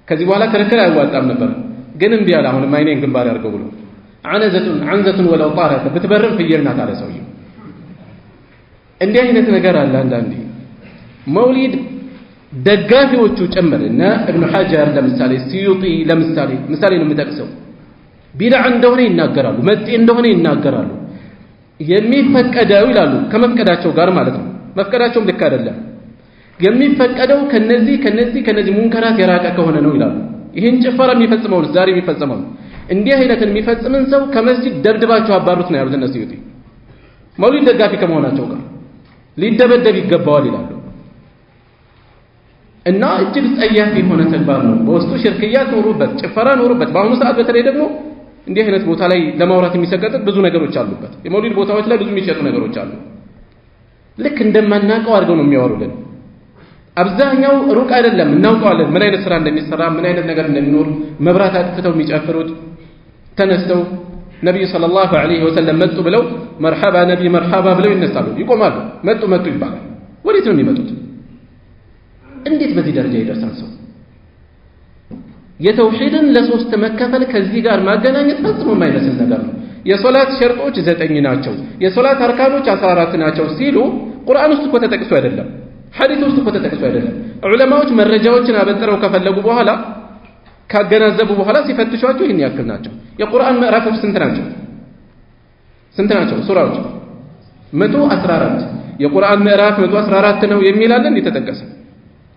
ከዚህ በኋላ ክርክር አይዋጣም ነበር ግን እንቢ ያለ አሁንም አይኔን ግንባር ያርገው ብሎ عنزة ولو طارت بتبرم ፍየል ናት አለ ሰውየው እንዲህ አይነት ነገር አለ አንዳንዴ መውሊድ ደጋፊዎቹ ጨምርና ኢብኑ ሐጀር ለምሳሌ ሲዩጢ ለምሳሌ ነው የምጠቅሰው ቢድዓ እንደሆነ ይናገራሉ መጤ እንደሆነ ይናገራሉ የሚፈቀደው ይላሉ ከመፍቀዳቸው ጋር ማለት ነው መፍቀዳቸውም ልክ አይደለም የሚፈቀደው ከነዚህ ሙንከራት የራቀ ከሆነ ነው ይላሉ ይሄን ጭፈራ የሚፈጽመው ዛሬ የሚፈጽመው እንዲህ አይነትን የሚፈጽምን ሰው ከመስጂድ ደብድባቸው አባሩት ነው ያሉት እነሱ ይውጡ መውሊድ ደጋፊ ከመሆናቸው ጋር ሊደበደብ ይገባዋል ይላሉ እና እጅግ ጸያፍ የሆነ ተግባር ነው በውስጡ ሽርክያት ኖሩበት ጭፈራ ኖሩበት በአሁኑ ሰዓት በተለይ ደግሞ እንዲህ አይነት ቦታ ላይ ለማውራት የሚሰቀጥጥ ብዙ ነገሮች አሉበት የመውሊድ ቦታዎች ላይ ብዙ የሚሸጡ ነገሮች አሉ ልክ እንደማናቀው አድርገው ነው የሚያወሩልን አብዛኛው ሩቅ አይደለም እናውቀዋለን ምን አይነት ስራ እንደሚሰራ ምን አይነት ነገር እንደሚኖር መብራት አጥፍተው የሚጨፍሩት ተነስተው ነብዩ ሰለላሁ ዐለይሂ ወሰለም መጡ ብለው መርሐባ ነቢ መርሐባ ብለው ይነሳሉ፣ ይቆማሉ። መጡ ይባላል። ወዴት ነው የሚመጡት? እንዴት በዚህ ደረጃ ይደርሳል ሰው? የተውሂድን ለሶስት መከፈል ከዚህ ጋር ማገናኘት ፈጽሞ የማይመስል ነገር ነው። የሶላት ሸርጦች 9 ናቸው፣ የሶላት አርካኖች 14 ናቸው ሲሉ ቁርአን ውስጥ እኮ ተጠቅሶ አይደለም፣ ሐዲስ ውስጥ እኮ ተጠቅሶ አይደለም። ዑለማዎች መረጃዎችን አበጥረው ከፈለጉ በኋላ ካገናዘቡ በኋላ ሲፈትሿቸው ይህን ያክል ናቸው። የቁርአን ምዕራፎች ስንት ናቸው? ሱራዎች 114። የቁርአን ምዕራፍ 114 ነው የሚል አለ እንዴ? ተጠቀሰ።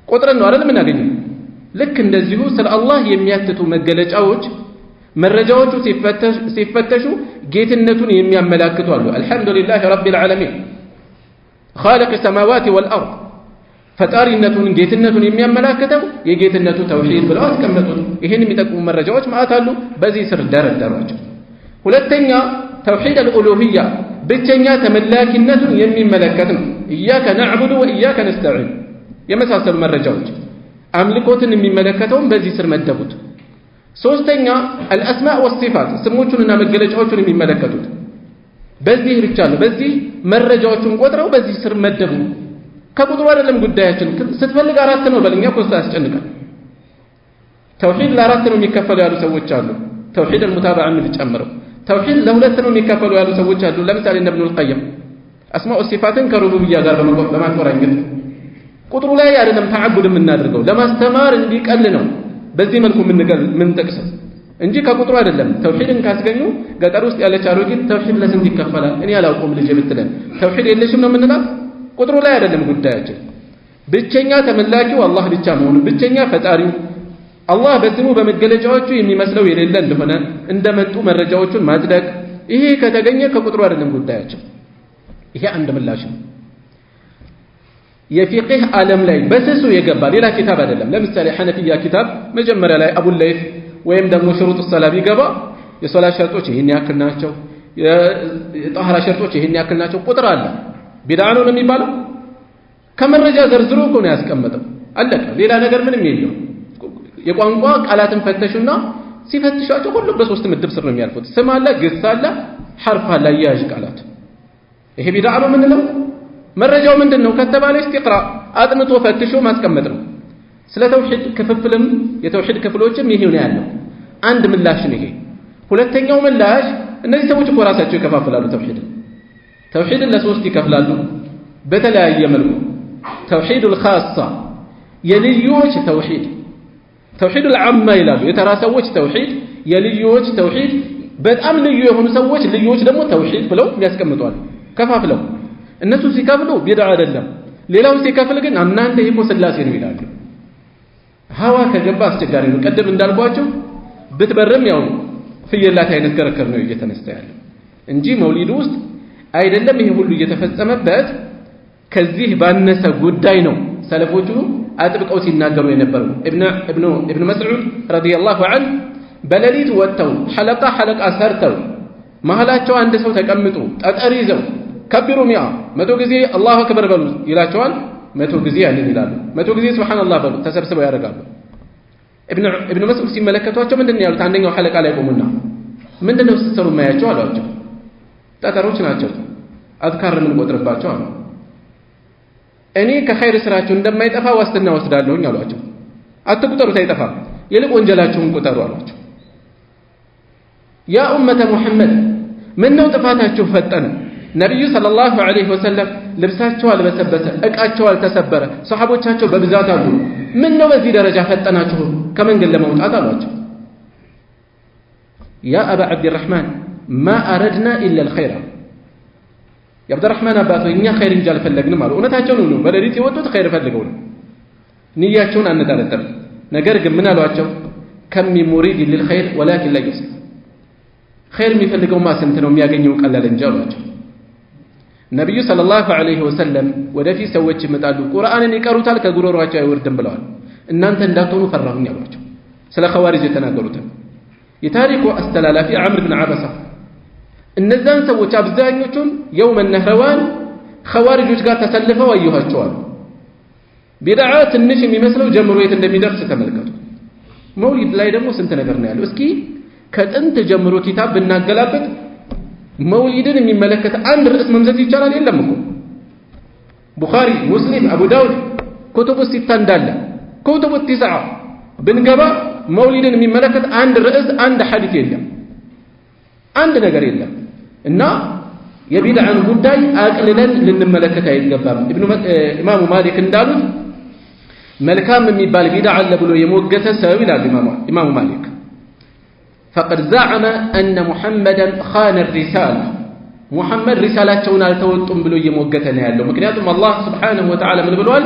ቁጥርን ነው አይደል የምናገኘው? ልክ እንደዚሁ ስለ አላህ የሚያትቱ መገለጫዎች መረጃዎቹ ሲፈተሹ ጌትነቱን የሚያመላክቱ አሉ። አልሐምዱሊላህ ረቢል ዓለሚን ኻሊቅ ሰማዋት ወልአርድ፣ ፈጣሪነቱን ጌትነቱን የሚያመላክተው የጌትነቱ ተውሂድ ብለው አስቀመጡት። ይህን የሚጠቁሙ መረጃዎች ማለት አሉ። በዚህ ስር ደረደሯቸው። ሁለተኛ ተውሂድ አልኡሉሂያ፣ ብቸኛ ተመላኪነቱን የሚመለከት ነው። ኢያከ ነዕቡዱ ወኢያከ ነስተዒን የመሳሰሉ መረጃዎች አምልኮትን የሚመለከተውን በዚህ ስር መደቡት። ሶስተኛ አልአስማእ ወሲፋት፣ ስሞቹንና መገለጫዎቹን የሚመለከቱት በዚህ ብቻ ነው። በዚህ መረጃዎቹን ቆጥረው በዚህ ስር መደቡ። ከቁጥሩ አይደለም ጉዳያችን። ስትፈልግ 4 ነው በልኛ ኮስታ ያስጨንቃል። ተውሂድ ለ4 ነው የሚከፈሉ ያሉ ሰዎች አሉ። ተውሂድ አልሙታባዓ ምን ጨምረው ተውሂድ ለ2 ነው የሚከፈሉ ያሉ ሰዎች አሉ። ለምሳሌ ኢብኑል ቀይም አስማእ ወሲፋትን ከሩቡብያ ጋር በማቆራኘት ቁጥሩ ላይ አይደለም ተዓቡድ የምናደርገው፣ ለማስተማር እንዲቀል ነው በዚህ መልኩ ምን ጠቅሰው እንጂ ከቁጥሩ አይደለም። ተውሂድን ካስገኙ ገጠር ውስጥ ያለች አሮጊት ተውሂድ ለስንት ይከፈላል እኔ አላውቅም ልጅ ብትለን ተውሂድ የለሽም ነው የምንላት። ቁጥሩ ላይ አይደለም ጉዳያችን። ብቸኛ ተመላኪው አላህ ብቻ መሆኑ፣ ብቸኛ ፈጣሪው አላህ በስሙ በመገለጫዎቹ የሚመስለው የሌለ እንደሆነ እንደመጡ መረጃዎቹን ማጽደቅ። ይሄ ከተገኘ ከቁጥሩ አይደለም ጉዳያችን። ይሄ አንድ ምላሽ ነው። የፊቅህ ዓለም ላይ በስሱ የገባ ሌላ ኪታብ አይደለም። ለምሳሌ ሐነፊያ ኪታብ መጀመሪያ ላይ አቡ ለይፍ ወይም ደግሞ ሽሩጥ ሰላህ ቢገባ የሶላት ሸርጦች ይሄን ያክል ናቸው፣ የጣህራ ሸርጦች ይሄን ያክል ናቸው፣ ቁጥር አለ። ቢድዓ ነው የሚባለው ከመረጃ ዘርዝሮ እኮ ነው ያስቀመጠው። አለቀ። ሌላ ነገር ምንም የለው። የቋንቋ ቃላትን ፈተሹና ሲፈትሿቸው ሁሉ በሶስት ምድብ ስር ነው የሚያልፉት። ስም አለ፣ ግስ አለ፣ ሐርፍ አለ፣ አያያዥ ቃላት። ይሄ ቢድዓ ነው የምንለው። መረጃው ምንድነው ከተባለ ኢስቲቅራ አጥንቶ ፈትሾ ማስቀመጥ ነው። ስለ ተውሂድ ክፍፍልም የተውሂድ ክፍሎችም ይሄው ነው ያለው። አንድ ምላሽ ነው ይሄ። ሁለተኛው ምላሽ እነዚህ ሰዎች እኮ ራሳቸው ይከፋፍላሉ ተውሂድን ለሶስት ይከፍላሉ በተለያየ መልኩ። ተውሂዱል ኻሳ የልዩዎች ተውሂድ፣ ተውሂዱል ዓማ ይላሉ የተራ ሰዎች ተውሂድ፣ የልዩዎች ተውሂድ በጣም ልዩ የሆኑ ሰዎች ልዩዎች ደግሞ ተውሂድ ብለው ያስቀምጧል ከፋፍለው። እነሱ ሲከፍሉ ቢድዓ አይደለም፣ ሌላው ሲከፍል ግን እናንተ ይሄ እኮ ስላሴ ነው ይላሉ። ሀዋ ከገባ አስቸጋሪ ነው። ቀደም እንዳልኳቸው ብትበርም ያው ፍየላት አይነት ከረከር ነው እየተነሳ ያለው እንጂ መውሊድ ውስጥ አይደለም ይሄ ሁሉ እየተፈጸመበት ከዚህ ባነሰ ጉዳይ ነው ሰለፎቹ አጥብቀው ሲናገሩ የነበረው። ኢብኑ መስዑድ ረዲየላሁ ዐንሁ በሌሊት ወጥተው ሐለቃ ሰርተው መሃላቸው አንድ ሰው ተቀምጦ ጠጠር ይዘው ከቢሩ 100 ጊዜ አላሁ አክበር በሉ ይላቸዋል። 100 ጊዜ ያንን ይላሉ። 100 ጊዜ ሱብሃንአላህ በሉ ተሰብስበው ያደርጋሉ። ኢብኑ መስዑድ ሲመለከቷቸው ምንድነው ያሉት? አንደኛው ሐለቃ ላይ ቆሙና ምንድነው ስትሰሩ ማያቸው አሏቸው። ጠጠሮች ናቸው አዝካር ምን ቆጥርባቸው አሉ። እኔ ከኸይር ስራችሁ እንደማይጠፋ ዋስትና ወስዳለሁኝ አሏቸው። አትቁጠሩት አይጠፋም፣ ይልቅ ወንጀላችሁን ቁጠሩ አሏቸው። ያ ኡመተ ሙሐመድ ምን ነው ጥፋታችሁ ፈጠነ? ነብዩ ሰለላሁ ዐለይሂ ወሰለም ልብሳቸው አልበሰበሰ፣ እቃቸው አልተሰበረ፣ ሰሃቦቻቸው በብዛት አሉ። ምን ነው በዚህ ደረጃ ፈጠናችሁ ከመንገድ ለመውጣት አሏቸው። ያ አባ ዐብድራህማን ማ አረድና ኢላ الخير የአብዱራህማን አባቶ እኛ ኸይር እንጂ አልፈለግንም አሉ። እውነታቸውን ነው። በሌሊት የወጡት ኸይር ፈልገው ነው። ንያቸውን አንጠረጠር። ነገር ግን ምን አሏቸው? ከሚ ሙሪድ للخير ولكن لا يصل ኸይር የሚፈልገው ማስንት ነው የሚያገኘው ቀላል እንጂ አሏቸው። ነብዩ ሰለላሁ ዐለይሂ ወሰለም ወደፊት ሰዎች ይመጣሉ ቁርአንን ይቀሩታል ከጉሮሯቸው አይወርድም ብለዋል። እናንተ እንዳትሆኑ ፈራሁኝ አሏቸው። ስለ ኸዋሪጅ የተናገሩት የታሪኩ አስተላላፊ አምር ብን አበሳ እነዛን ሰዎች አብዛኞቹን የውመ ነህረዋን ኸዋሪጆች ጋር ተሰልፈው አየኋቸዋል። ቢድዓ ትንሽ የሚመስለው ጀምሮ የት እንደሚደርስ ተመልከቱ። መውሊድ ላይ ደግሞ ስንት ነገር ነው ያለው። እስኪ ከጥንት ጀምሮ ኪታብ ብናገላብጥ መውሊድን የሚመለከት አንድ ርዕስ መምዘዝ ይቻላል የለም እኮ ቡኻሪ ሙስሊም አቡ ዳውድ ኩቱብ ሲታ እንዳለ ኩቱብ ትስዓ ብንገባ መውሊድን የሚመለከት አንድ ርዕስ አንድ ሐዲስ የለም አንድ ነገር የለም እና የቢድዓን ጉዳይ አቅልለን ልንመለከት አይገባም ኢማሙ ማሊክ እንዳሉት መልካም የሚባል ቢድዓ አለ ብሎ የሞገተ ሰው ይላል ኢማሙ ማሊክ فقد زعم أن محمدا خان الرسالة محمد رسالتنا التوتم بلو يموجتنا يالله مكنياتهم الله سبحانه وتعالى من بلوال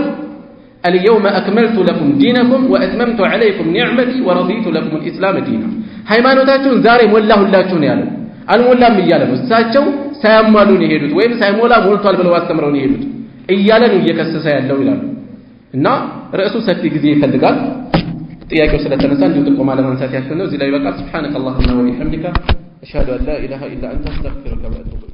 اليوم أكملت لكم دينكم وأتممت عليكم نعمتي ورضيت لكم الإسلام دينا ሃይማኖታችሁን ዛሬ ሞላሁላችሁ ነው ያለው አልሞላም እያለ ነው እሳቸው ሳያሟሉን ይሄዱት ወይም ሳይሞላ ሞልቷል ብለው አስተምረውን ይሄዱት እያለ ነው እየከሰሰ ያለው ይላሉ እና ርዕሱ ሰፊ ጊዜ ይፈልጋል ጥያቄው ስለተነሳ እንዲሁ ጥቆማ ለማንሳት ያክል ነው እዚህ ላይ በቃ ሱብሃንከ አላሁመ ወቢሐምዲከ አሽሀዱ አን ላ ኢላሃ ኢላ አንተ አስተግፊሩከ ወአቱቡ